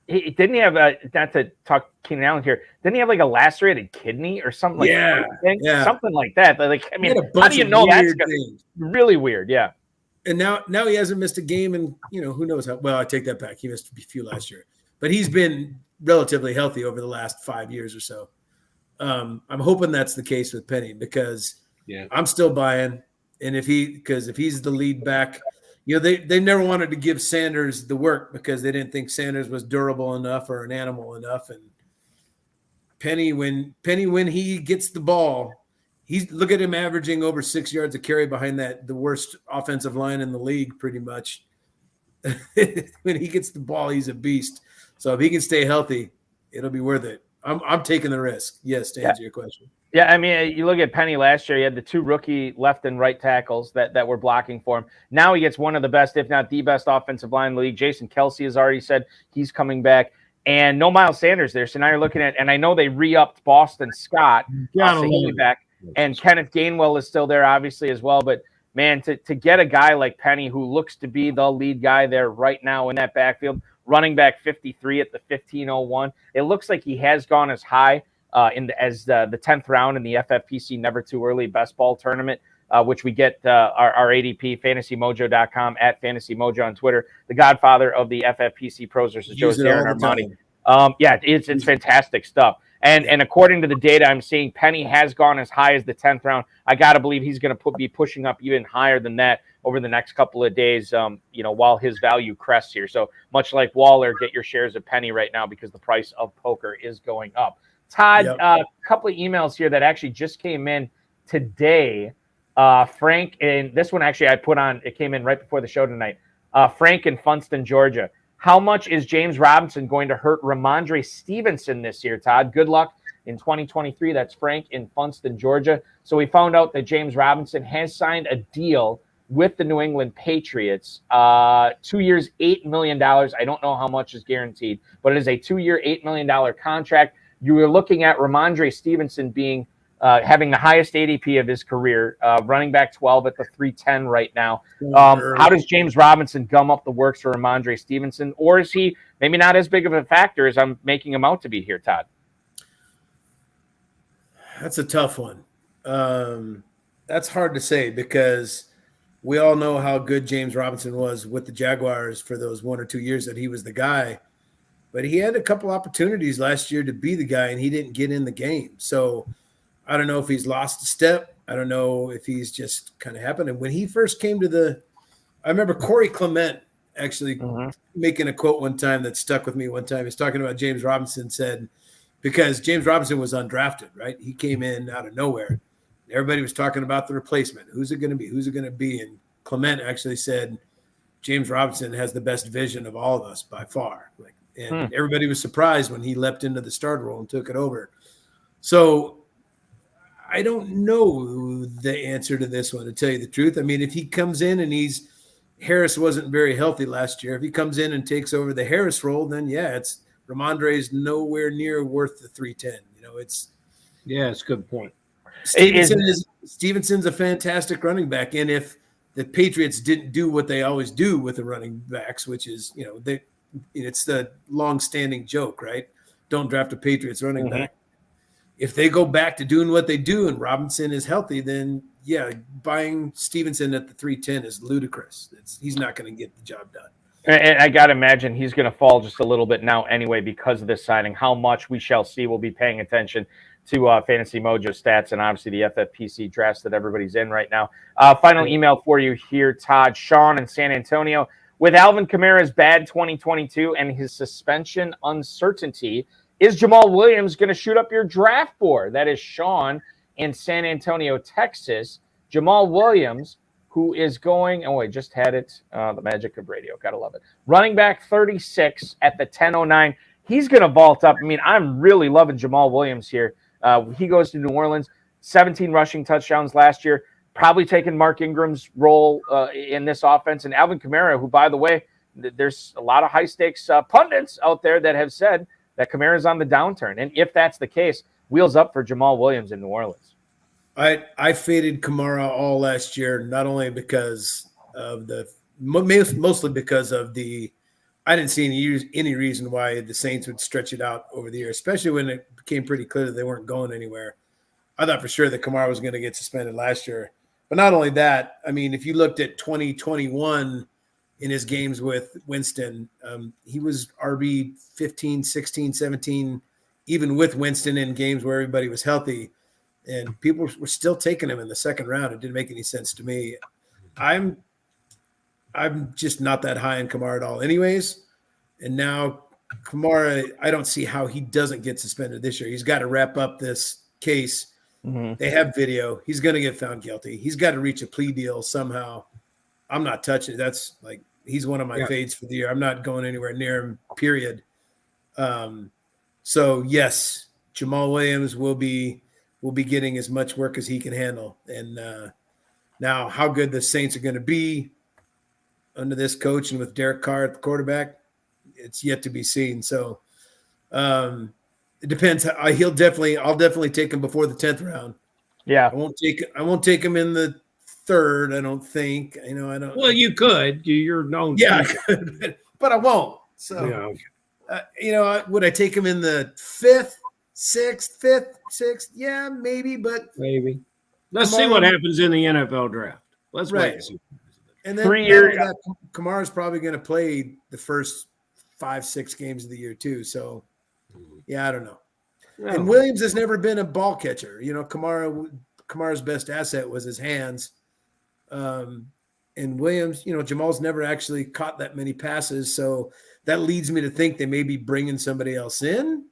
didn't he have not to talk Keenan Allen here? Didn't he have like a lacerated kidney or something? Something like that. Like, I mean, how do you know that's really weird? Yeah. And now he hasn't missed a game, and who knows how. Well, I take that back. He missed a few last year, but he's been relatively healthy over the last 5 years or so. I'm hoping that's the case with Penny because I'm still buying. And if he's the lead back, they never wanted to give Sanders the work because they didn't think Sanders was durable enough or an animal enough. And Penny, when he gets the ball, look at him averaging over 6 yards a carry behind the worst offensive line in the league, pretty much. When he gets the ball, he's a beast. So if he can stay healthy, it'll be worth it. I'm taking the risk. Yes, to answer your question. Yeah, I mean, you look at Penny last year, he had the 2 rookie left and right tackles that were blocking for him. Now he gets one of the best, if not the best offensive line in the league. Jason Kelsey has already said he's coming back. And no Miles Sanders there. So now you're looking at, and I know they re-upped Boston Scott. Back. And Kenneth Gainwell is still there, obviously, as well. But, man, to get a guy like Penny who looks to be the lead guy there right now in that backfield, running back 53 at the 1501, it looks like he has gone as high as the 10th round in the FFPC Never Too Early Best Ball Tournament, which we get our ADP, fantasymojo.com, at FantasyMojo on Twitter, the godfather of the FFPC pros versus Joe's Darren Armani. It's fantastic stuff. And according to the data I'm seeing, Penny has gone as high as the 10th round. I got to believe he's going to be pushing up even higher than that over the next couple of days, while his value crests here. So much like Waller, get your shares of Penny right now because the price of poker is going up. Todd, a couple of emails here that actually just came in today. Frank, and this one actually it came in right before the show tonight. Frank in Funston, Georgia. How much is James Robinson going to hurt Ramondre Stevenson this year, Todd? Good luck in 2023. That's Frank in Funston, Georgia. So we found out that James Robinson has signed a deal with the New England Patriots. 2 years, $8 million. I don't know how much is guaranteed, but it is a 2-year, $8 million contract. You were looking at Ramondre Stevenson being having the highest ADP of his career, running back 12 at the 310 right now. How does James Robinson gum up the works for Ramondre Stevenson? Or is he maybe not as big of a factor as I'm making him out to be here, Todd? That's a tough one. That's hard to say because we all know how good James Robinson was with the Jaguars for those 1 or 2 years that he was the guy. But he had a couple opportunities last year to be the guy, and he didn't get in the game. So I don't know if he's lost a step. I don't know if he's just kind of happened. And when he first came to I remember Corey Clement actually making a quote one time that stuck with me one time. He's talking about James Robinson, said, because James Robinson was undrafted, right? He came in out of nowhere. everybody was talking about the replacement. Who's it going to be? Who's it going to be? And Clement actually said James Robinson has the best vision of all of us by far. And everybody was surprised when he leapt into the starter role and took it over. So I don't know the answer to this one, to tell you the truth. I mean, if he comes in and Harris wasn't very healthy last year. If he comes in and takes over the Harris role, then it's Ramondre's nowhere near worth the 310. It's a good point. Stevenson's a fantastic running back. And if the Patriots didn't do what they always do with the running backs, which is, it's the long-standing joke, right? Don't draft a Patriots running back. If they go back to doing what they do and Robinson is healthy, then buying Stevenson at the 310 is ludicrous. He's not going to get the job done. And I got to imagine he's going to fall just a little bit now anyway because of this signing. How much we shall see. We'll be paying attention to Fantasy Mojo stats and obviously the FFPC drafts that everybody's in right now. Final email for you here, Todd. Sean in San Antonio. With Alvin Kamara's bad 2022 and his suspension uncertainty, is Jamal Williams going to shoot up your draft board? That is Sean in San Antonio, Texas. Jamal Williams, who is going, just had it, the magic of radio, gotta love it. Running back 36 at the 10:09. He's going to vault up. I mean, I'm really loving Jamal Williams here. He goes to New Orleans, 17 rushing touchdowns last year, probably taking Mark Ingram's role in this offense. And Alvin Kamara, who, by the way, there's a lot of high-stakes pundits out there that have said that Kamara's on the downturn. And if that's the case, wheels up for Jamal Williams in New Orleans. I faded Kamara all last year, not only because of mostly because of I didn't see any reason why the Saints would stretch it out over the year, especially when it became pretty clear that they weren't going anywhere. I thought for sure that Kamara was going to get suspended last year. But not only that, I mean, if you looked at 2021 in his games with Winston, he was RB 15, 16, 17, even with Winston in games where everybody was healthy. And people were still taking him in the second round. It didn't make any sense to me. I'm just not that high on Kamara at all anyways. And now Kamara, I don't see how he doesn't get suspended this year. He's got to wrap up this case. They have video. He's going to get found guilty. He's got to reach a plea deal somehow. I'm not touching it. That's he's one of my fades for the year. I'm not going anywhere near him, period. So yes, Jamal Williams will be getting as much work as he can handle. And now how good the Saints are going to be under this coach and with Derek Carr at the quarterback, it's yet to be seen. So it depends. I'll definitely take him before the 10th round. Yeah. I won't take him in the 3rd. I don't think, I don't. Well, you could, you're known. Yeah, I could, but I won't. So, would I take him in the 5th, 6th? Yeah, maybe, but maybe. Let's see what happens in the NFL draft. Let's wait and see. And then 3 years. Kamara's probably going to play the first 5-6 games of the year too. So, yeah, I don't know. No. And Williams has never been a ball catcher. Kamara's best asset was his hands. And Williams, Jamal's never actually caught that many passes. So that leads me to think they may be bringing somebody else in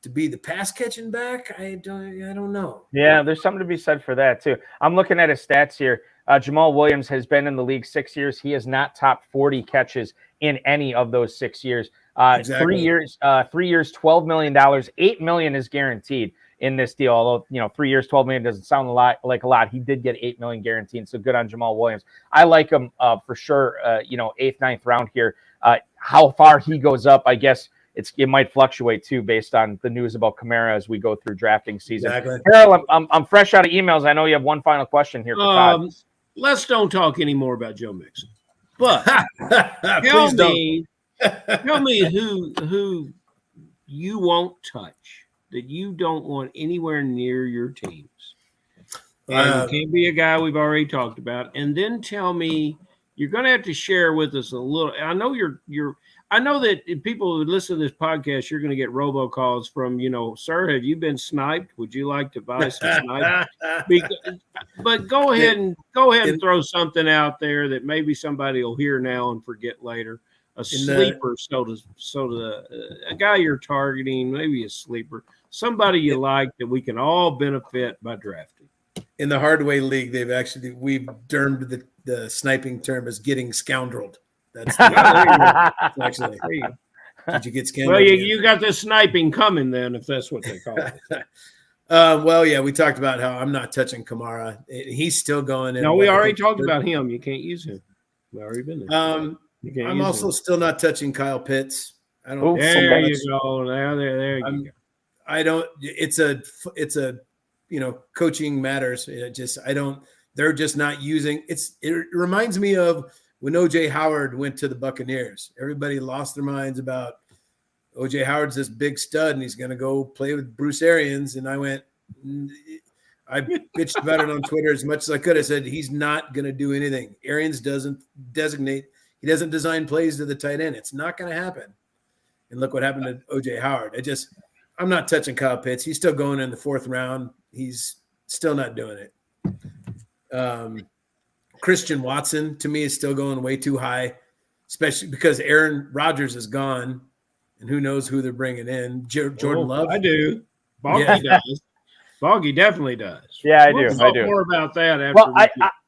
to be the pass catching back. I don't know. Yeah, there's something to be said for that too. I'm looking at his stats here. Jamal Williams has been in the league 6 years. He has not topped 40 catches in any of those 6 years. Exactly. 3 years, $12 million, $8 million is guaranteed in this deal. Although, 3 years, $12 million doesn't sound like a lot. He did get $8 million guaranteed. So good on Jamal Williams. I like him for sure. 8th, 9th round here. How far he goes up, I guess it might fluctuate too based on the news about Kamara as we go through drafting season. Exactly. Harold, I'm fresh out of emails. I know you have one final question here for Todd. Let's don't talk anymore about Joe Mixon. But tell me who you won't touch, that you don't want anywhere near your teams. And it can't be a guy we've already talked about. And then tell me, you're going to have to share with us a little. I know I know that if people who listen to this podcast, you're going to get robocalls from, sir, have you been sniped? Would you like to buy some snipe? But go ahead and throw something out there that maybe somebody will hear now and forget later. A sleeper, a guy you're targeting, maybe a sleeper, somebody you like that we can all benefit by drafting. in the Hardway League, we've termed the sniping term as getting scoundreled. That's actually. There you go. Did you get scoundreled? Well, you got the sniping coming then, if that's what they call it. Well, yeah, we talked about how I'm not touching Kamara. He's still going. No, we already talked about him. You can't use him. We already been there. I'm also still not touching Kyle Pitts. I don't. There you go. There you go. I don't. It's a coaching matters. They're just not using. It reminds me of when OJ Howard went to the Buccaneers. Everybody lost their minds about OJ Howard's this big stud and he's going to go play with Bruce Arians. And I bitched about it on Twitter as much as I could. I said, he's not going to do anything. Arians doesn't designate. He doesn't design plays to the tight end. It's not going to happen. And look what happened to OJ Howard. I'm not touching Kyle Pitts. He's still going in the 4th round. He's still not doing it. Christian Watson, to me, is still going way too high, especially because Aaron Rodgers is gone, and who knows who they're bringing in. Jordan Love? I do. Boggy does. Boggy definitely does. Yeah, I We'll do. talk more about that after. Well,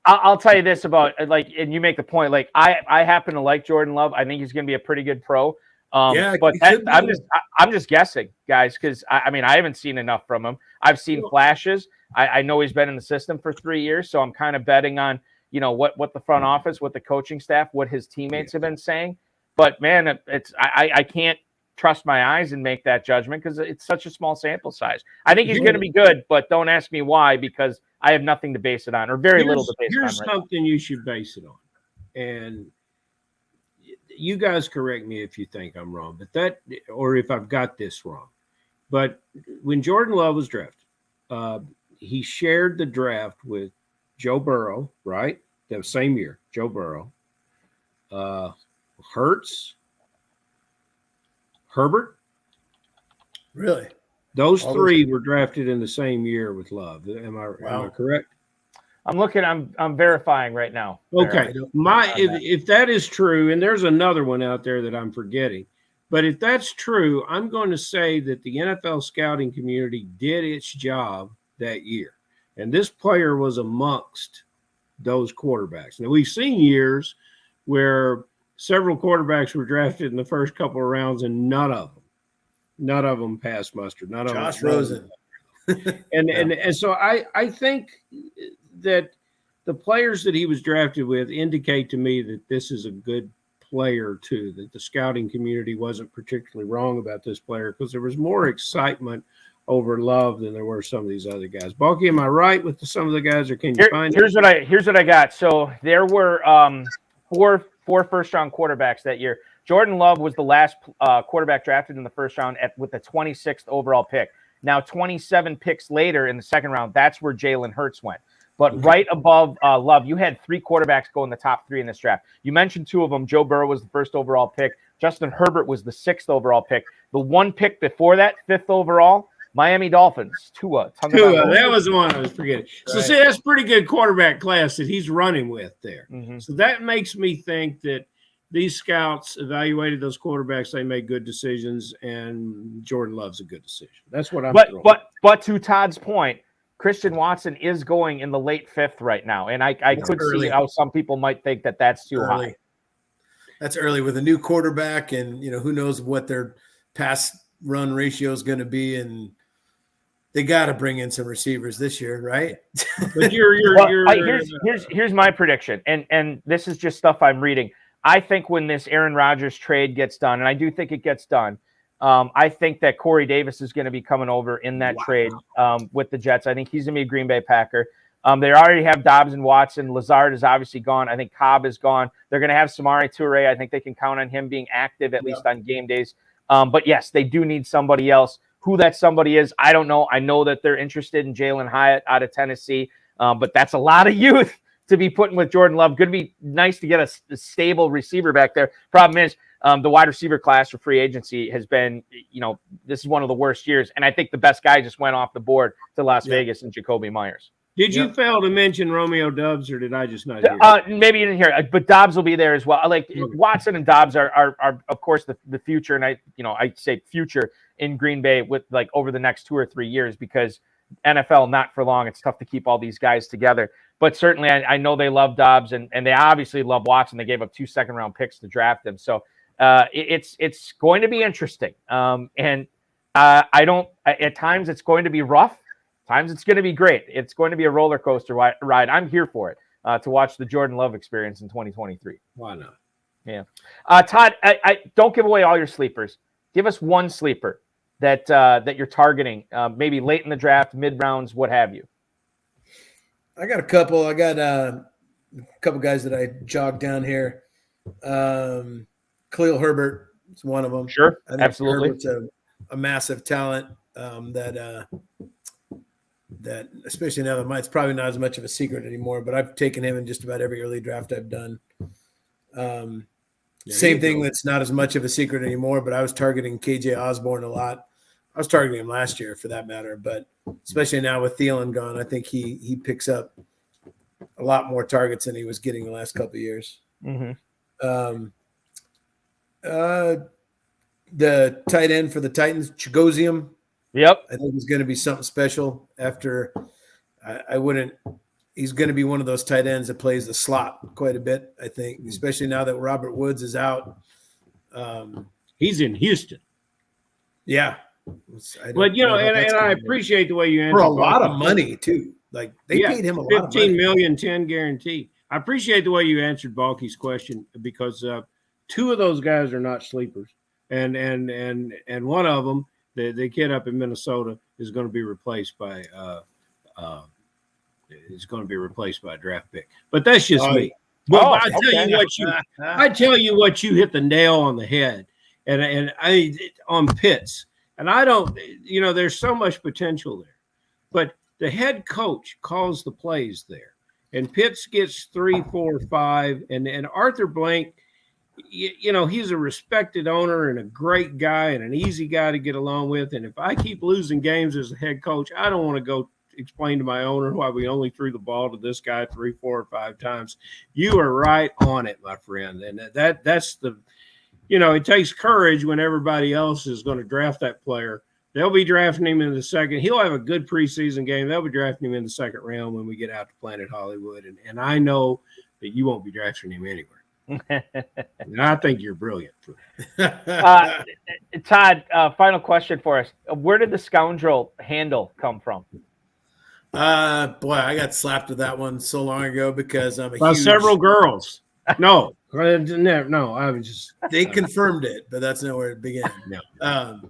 I'll tell you this about, and you make the point, I happen to like Jordan Love. I think he's going to be a pretty good pro. But I'm just guessing, guys, because I haven't seen enough from him. I've seen flashes. I know he's been in the system for 3 years, so I'm kind of betting on what the front office, what the coaching staff, what his teammates have been saying. But man, I can't trust my eyes and make that judgment because it's such a small sample size. I think he's going to be good, but don't ask me why because I have nothing to base it on or very little to base it on. Here's something you should base it on, and you guys correct me if you think I'm wrong, or if I've got this wrong. But when Jordan Love was drafted, he shared the draft with Joe Burrow, right? That same year, Joe Burrow, Hurts, Herbert. Really? Those three were drafted in the same year with Love. Am I correct? I'm looking. I'm verifying right now. Okay. If that is true, and there's another one out there that I'm forgetting, but if that's true, I'm going to say that the NFL scouting community did its job that year, and this player was amongst those quarterbacks. Now we've seen years where several quarterbacks were drafted in the first couple of rounds, and none of them passed muster. Josh Rosen. And so I think that the players that he was drafted with indicate to me that this is a good player too, that the scouting community wasn't particularly wrong about this player because there was more excitement over Love than there were some of these other guys. Balky, am I right with some of the guys, or can you find here's what I got. So there were four first-round quarterbacks that year. Jordan Love was the last quarterback drafted in the first round with the 26th overall pick. Now 27 picks later in the second round, that's where Jalen Hurts went. But right above Love, you had 3 quarterbacks go in the top 3 in this draft. You mentioned 2 of them. Joe Burrow was the first overall pick. Justin Herbert was the 6th overall pick. The one pick before that, 5th overall, Miami Dolphins, Tua. That was the one I was forgetting. So see, that's a pretty good quarterback class that he's running with there. Mm-hmm. So that makes me think that these scouts evaluated those quarterbacks. They made good decisions, and Jordan Love's a good decision. That's what I'm. But to Todd's point, Christian Watson is going in the late 5th right now, and I could see how some people might think that that's too high. That's early with a new quarterback, and who knows what their pass run ratio is going to be, and they got to bring in some receivers this year, right? But here's my prediction, and this is just stuff I'm reading. I think when this Aaron Rodgers trade gets done, and I do think it gets done, I think that Corey Davis is going to be coming over in that trade with the Jets. I think he's going to be a Green Bay Packer. They already have Dobbs and Watson. Lazard is obviously gone. I think Cobb is gone. They're going to have Samori Toure. I think they can count on him being active at least on game days. But yes, they do need somebody else. Who that somebody is, I don't know. I know that they're interested in Jalen Hyatt out of Tennessee, but that's a lot of youth to be putting with Jordan Love. Going to be nice to get a stable receiver back there. Problem is, the wide receiver class for free agency has been, this is one of the worst years. And I think the best guy just went off the board to Las Vegas and Jacoby Myers. Did you fail to mention Romeo Doubs, or did I just not hear maybe you didn't hear it, but Dobbs will be there as well. Watson and Dobbs are of course the future, and I say future in Green Bay with over the next 2 or 3 years, because NFL not for long. It's tough to keep all these guys together. But certainly I know they love Dobbs, and they obviously love Watson. They gave up 2 second-round picks to draft him. So it's going to be interesting. At times it's going to be rough. Times it's going to be great. It's going to be a roller coaster ride. I'm here for it to watch the Jordan Love experience in 2023. Why not? Yeah. Todd, I don't give away all your sleepers. Give us one sleeper that you're targeting, maybe late in the draft, mid rounds, what have you. I got a couple. I got a couple guys that I jogged down here. Khalil Herbert is one of them. Sure, I think absolutely. Herbert's a massive talent that especially now that it's probably not as much of a secret anymore, but I've taken him in just about every early draft I've done. Same thing that's not as much of a secret anymore, but I was targeting KJ Osborne a lot. I was targeting him last year for that matter, but especially now with Thielen gone, I think he picks up a lot more targets than he was getting the last couple of years. Mm-hmm. The tight end for the Titans, Chigosium. Yep. I think he's going to be something special after he's going to be one of those tight ends that plays the slot quite a bit, I think, especially now that Robert Woods is out. He's in Houston. Yeah. But, and I appreciate the way you answered. For a lot of money, too. Like, they paid him a lot of money. $15 million, 10 guarantee. I appreciate the way you answered Balky's question because two of those guys are not sleepers. And one of them, the kid up in Minnesota, is going to be replaced by a draft pick. But that's just me. But I tell you what, you hit the nail on the head, and I on Pitts. And I don't, there's so much potential there, but the head coach calls the plays there, and Pitts gets 3, 4, 5, and Arthur Blank, he's a respected owner and a great guy and an easy guy to get along with. And if I keep losing games as a head coach, I don't want to go explain to my owner why we only threw the ball to this guy 3, 4, or 5 times. You are right on it, my friend. And that's the, it takes courage when everybody else is going to draft that player. They'll be drafting him in the second. He'll have a good preseason game. They'll be drafting him in the second round when we get out to Planet Hollywood. And I know that you won't be drafting him anywhere. And I think you're brilliant for that. Todd, final question for us. Where did the scoundrel handle come from? Boy, I got slapped with that one so long ago because I'm several girls. No, I was just. They confirmed it, but that's not where it began. No.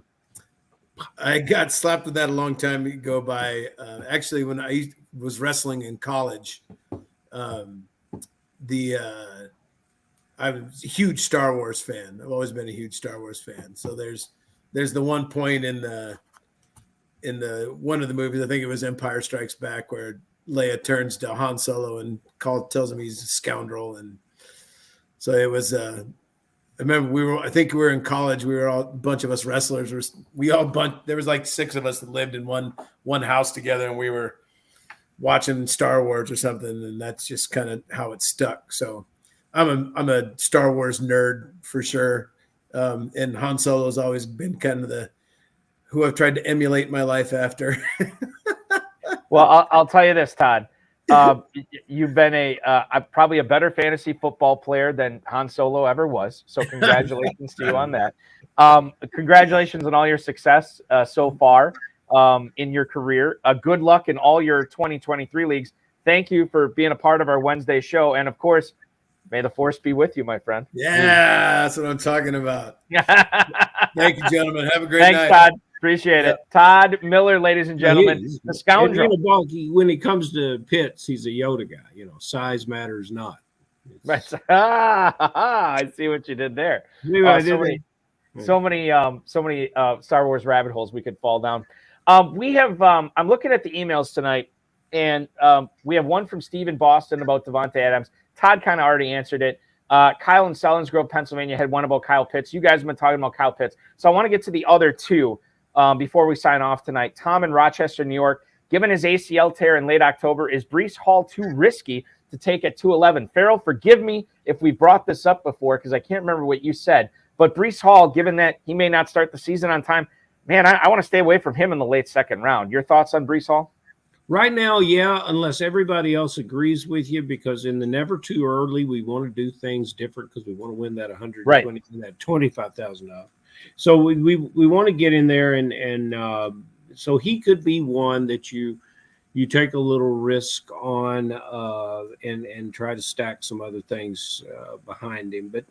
I got slapped with that a long time ago by actually when I was wrestling in college. I'm a huge Star Wars fan. I've always been a huge Star Wars fan. So there's the one point in the one of the movies, I think it was Empire Strikes Back, where Leia turns to Han Solo and tells him he's a scoundrel. And so it was I remember I think we were in college. We were all a bunch of us wrestlers. There was like 6 of us that lived in one house together, and we were watching Star Wars or something. And that's just kind of how it stuck. So I'm a Star Wars nerd for sure. And Han Solo has always been kind of who I've tried to emulate my life after. Well, I'll tell you this, Todd. You've been probably a better fantasy football player than Han Solo ever was. So congratulations to you on that. Congratulations on all your success so far in your career. Good luck in all your 2023 leagues. Thank you for being a part of our Wednesday show. And of course, may the force be with you, my friend. Yeah, that's what I'm talking about. Thank you, gentlemen. Have a great night. Thanks, Todd. Appreciate it. Todd Miller, ladies and gentlemen, the scoundrel. When it comes to Pitts, he's a Yoda guy. Size matters not. I see what you did there. So many Star Wars rabbit holes we could fall down. We have. I'm looking at the emails tonight, and we have one from Steve in Boston about Devontae Adams. Todd kind of already answered it. Kyle in Selinsgrove, Pennsylvania, had one about Kyle Pitts. You guys have been talking about Kyle Pitts, so I want to get to the other two. Before we sign off tonight. Tom in Rochester, New York. Given his ACL tear in late October, is Breece Hall too risky to take at 211? Farrell, forgive me if we brought this up before because I can't remember what you said. But Breece Hall, given that he may not start the season on time, man, I want to stay away from him in the late second round. Your thoughts on Breece Hall? Right now, yeah, unless everybody else agrees with you, because in the never too early, we want to do things different because we want to win that 120, that $25,000. So we want to get in there and so he could be one that you take a little risk on and try to stack some other things behind him. But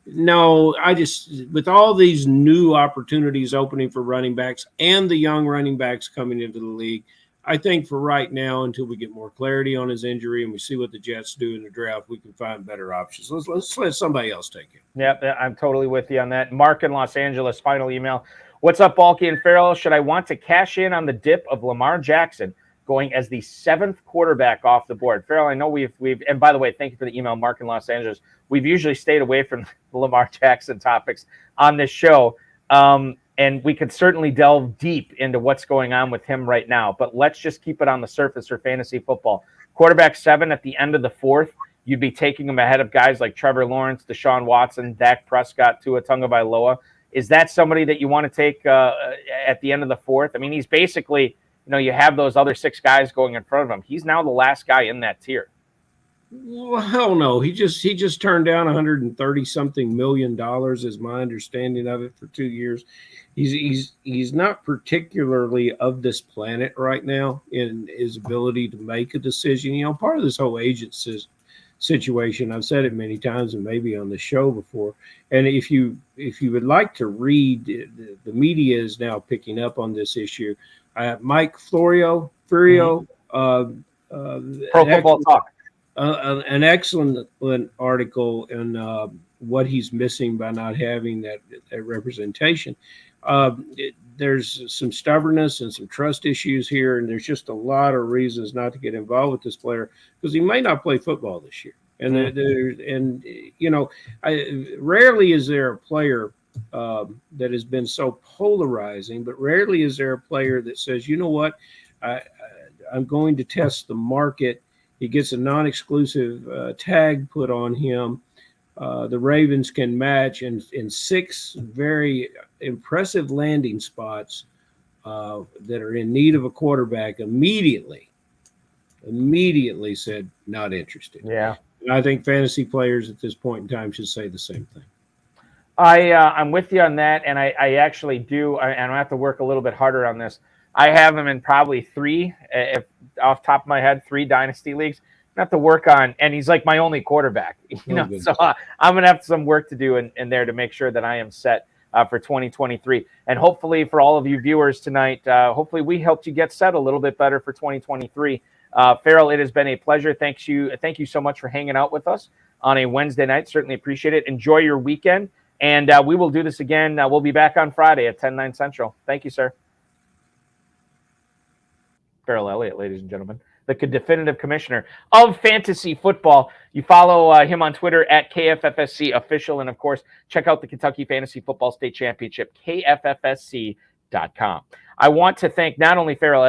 no, I just, with all these new opportunities opening for running backs and the young running backs coming into the league, I think for right now, until we get more clarity on his injury and we see what the Jets do in the draft, we can find better options. Let's let somebody else take it. Yep, I'm totally with you on that. Mark in Los Angeles, final email. What's up, Balky and Farrell? Should I want to cash in on the dip of Lamar Jackson going as the 7th quarterback off the board? Farrell, I know we've and by the way, thank you for the email, Mark in Los Angeles. We've usually stayed away from the Lamar Jackson topics on this show. And we could certainly delve deep into what's going on with him right now. But let's just keep it on the surface for fantasy football. Quarterback 7 at the end of the 4th, you'd be taking him ahead of guys like Trevor Lawrence, Deshaun Watson, Dak Prescott, Tua Tagovailoa. Is that somebody that you want to take at the end of the 4th? I mean, he's basically, you have those other 6 guys going in front of him. He's now the last guy in that tier. Well, hell no. He just turned down $130-something million, is my understanding of it, for 2 years. He's not particularly of this planet right now in his ability to make a decision. Part of this whole agent situation, I've said it many times and maybe on the show before. And if you would like to read, the media is now picking up on this issue. Mike Florio, Pro Football Talk. An excellent article on what he's missing by not having that representation. There's some stubbornness and some trust issues here, and there's just a lot of reasons not to get involved with this player because he may not play football this year. And rarely is there a player that has been so polarizing, but rarely is there a player that says, you know what, I'm going to test the market. He gets a non-exclusive tag put on him. The Ravens can match in 6 very impressive landing spots that are in need of a quarterback. Immediately said, not interested. Yeah. And I think fantasy players at this point in time should say the same thing. I'm with you on that, and I actually do. And I have to work a little bit harder on this. I have him in probably 3, if off the top of my head, 3 dynasty leagues. I have to work on, and he's like my only quarterback. So I'm gonna have some work to do in there to make sure that I am set for 2023. And hopefully, for all of you viewers tonight, hopefully we helped you get set a little bit better for 2023. Farrell, it has been a pleasure. Thank you so much for hanging out with us on a Wednesday night. Certainly appreciate it. Enjoy your weekend, and we will do this again. We'll be back on Friday at 10/9 Central. Thank you, sir. Farrell Elliott, ladies and gentlemen, the definitive commissioner of fantasy football. You follow him on Twitter at KFFSC official. And of course, check out the Kentucky Fantasy Football State Championship, KFFSC.com. I want to thank not only Farrell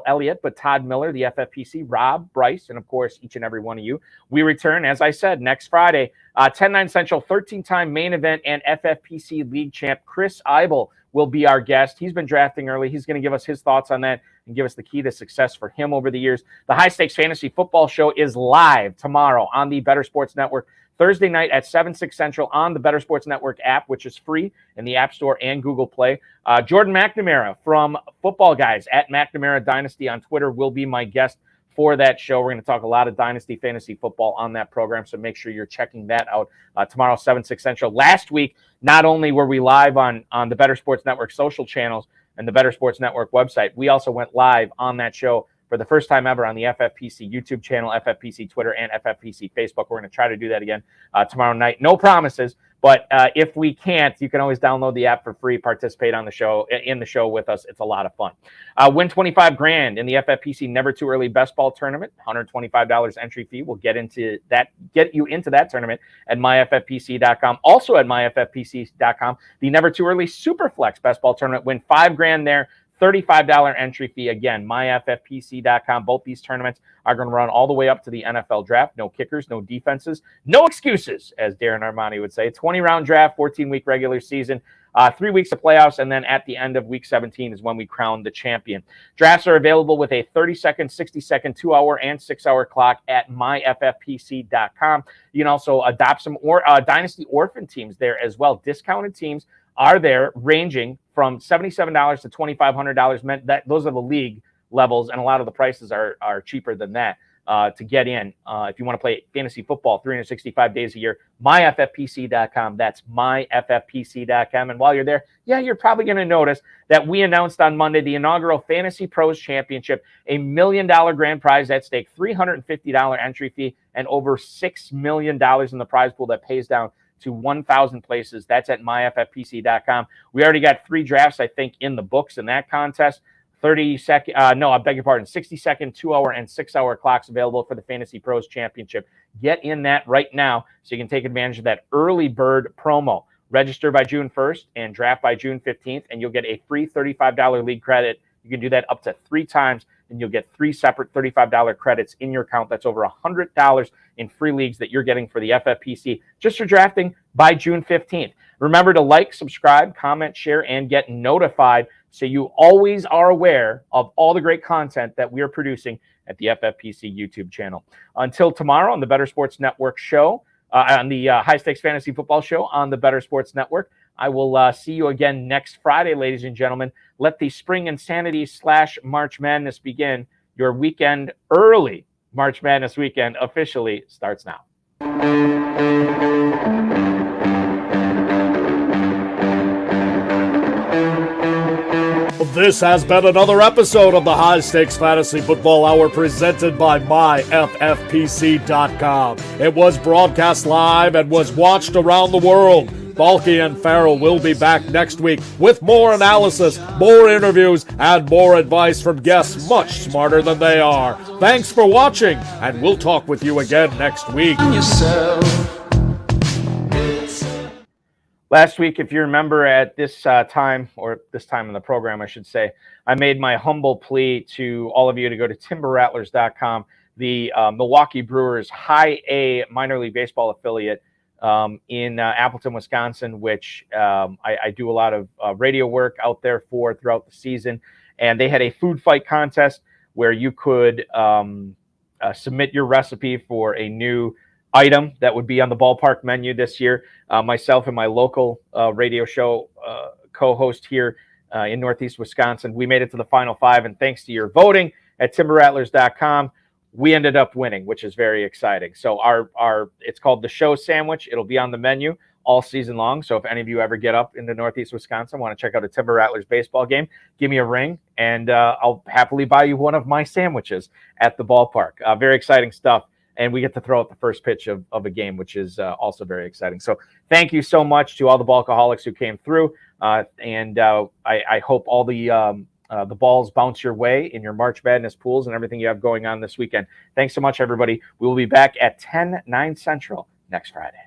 Elliott, but Todd Miller, the FFPC, Rob, Bryce, and of course, each and every one of you. We return, as I said, next Friday, 10/9 Central, 13-time main event and FFPC league champ Chris Eibel will be our guest. He's been drafting early. He's going to give us his thoughts on that and give us the key to success for him over the years. The High Stakes Fantasy Football Show is live tomorrow on the Better Sports Network, Thursday night at 7/6 Central on the Better Sports Network app, which is free in the App Store and Google Play. Jordan McNamara from Football Guys at McNamara Dynasty on Twitter will be my guest for that show. We're going to talk a lot of Dynasty Fantasy Football on that program, so make sure you're checking that out tomorrow, 7/6 Central. Last week, not only were we live on the Better Sports Network social channels and the Better Sports Network website, we also went live on that show for the first time ever on the FFPC YouTube channel, FFPC Twitter, and FFPC Facebook. We're going to try to do that again tomorrow night. No promises, but if we can't, you can always download the app for free, participate on the show, in the show with us. It's a lot of fun. Win $25,000 in the FFPC Never Too Early Best Ball Tournament. $125 entry fee. We'll get you into that tournament at myffpc.com. Also at myffpc.com, the Never Too Early Superflex Best Ball Tournament. Win $5,000 there. $35 entry fee. Again, myffpc.com. Both these tournaments are going to run all the way up to the NFL draft. No kickers, no defenses, no excuses, as Darren Armani would say. 20-round draft, 14-week regular season. 3 weeks of playoffs, and then at the end of week 17 is when we crown the champion. Drafts are available with a 30-second, 60-second, 2-hour, and 6-hour clock at myffpc.com. You can also adopt some Dynasty orphan teams there as well. Discounted teams are there, ranging from $77 to $2,500. Those are the league levels, and a lot of the prices are cheaper than that to get in. If you want to play fantasy football 365 days a year, myffpc.com. That's myffpc.com. And while you're there, you're probably going to notice that we announced on Monday the inaugural Fantasy Pros Championship, $1 million grand prize at stake, $350 entry fee, and over $6 million in the prize pool that pays down to 1,000 places. That's at myffpc.com. We already got 3 drafts, I think, in the books in that contest. 60-second, 2-hour, and 6-hour clocks available for the Fantasy Pros Championship. Get in that right now so you can take advantage of that early bird promo. Register by June 1st and draft by June 15th, and you'll get a free $35 league credit. You can do that up to 3 times, and you'll get 3 separate $35 credits in your account. That's over $100 in free leagues that you're getting for the FFPC just for drafting by June 15th. Remember to like, subscribe, comment, share, and get notified so you always are aware of all the great content that we are producing at the FFPC YouTube channel. Until tomorrow on the Better Sports Network show, on the High Stakes Fantasy Football show on the Better Sports Network, I will see you again next Friday, ladies and gentlemen. Let the Spring Insanity / March Madness begin. Your weekend, early March Madness weekend, officially starts now. This has been another episode of the High Stakes Fantasy Football Hour presented by myffpc.com. It was broadcast live and was watched around the world. Balky and Farrell will be back next week with more analysis, more interviews, and more advice from guests much smarter than they are. Thanks for watching, and we'll talk with you again next week. Last week, if you remember at this time, or this time in the program, I should say, I made my humble plea to all of you to go to timberrattlers.com, the Milwaukee Brewers high A minor league baseball affiliate in Appleton, Wisconsin, which I do a lot of radio work out there for throughout the season. And they had a food fight contest where you could submit your recipe for a new item that would be on the ballpark menu this year. Myself and my local radio show co-host here in Northeast Wisconsin, we made it to the final 5, and thanks to your voting at timberrattlers.com, we ended up winning, which is very exciting. So our it's called the Show Sandwich. It'll be on the menu all season long. So if any of you ever get up into Northeast Wisconsin, want to check out a Timber Rattlers baseball game, give me a ring, and I'll happily buy you one of my sandwiches at the ballpark. Very exciting stuff. And we get to throw out the first pitch of a game, which is also very exciting. So thank you so much to all the Balkaholics who came through. And I hope all the balls bounce your way in your March Madness pools and everything you have going on this weekend. Thanks so much, everybody. We will be back at 10, 9 Central next Friday.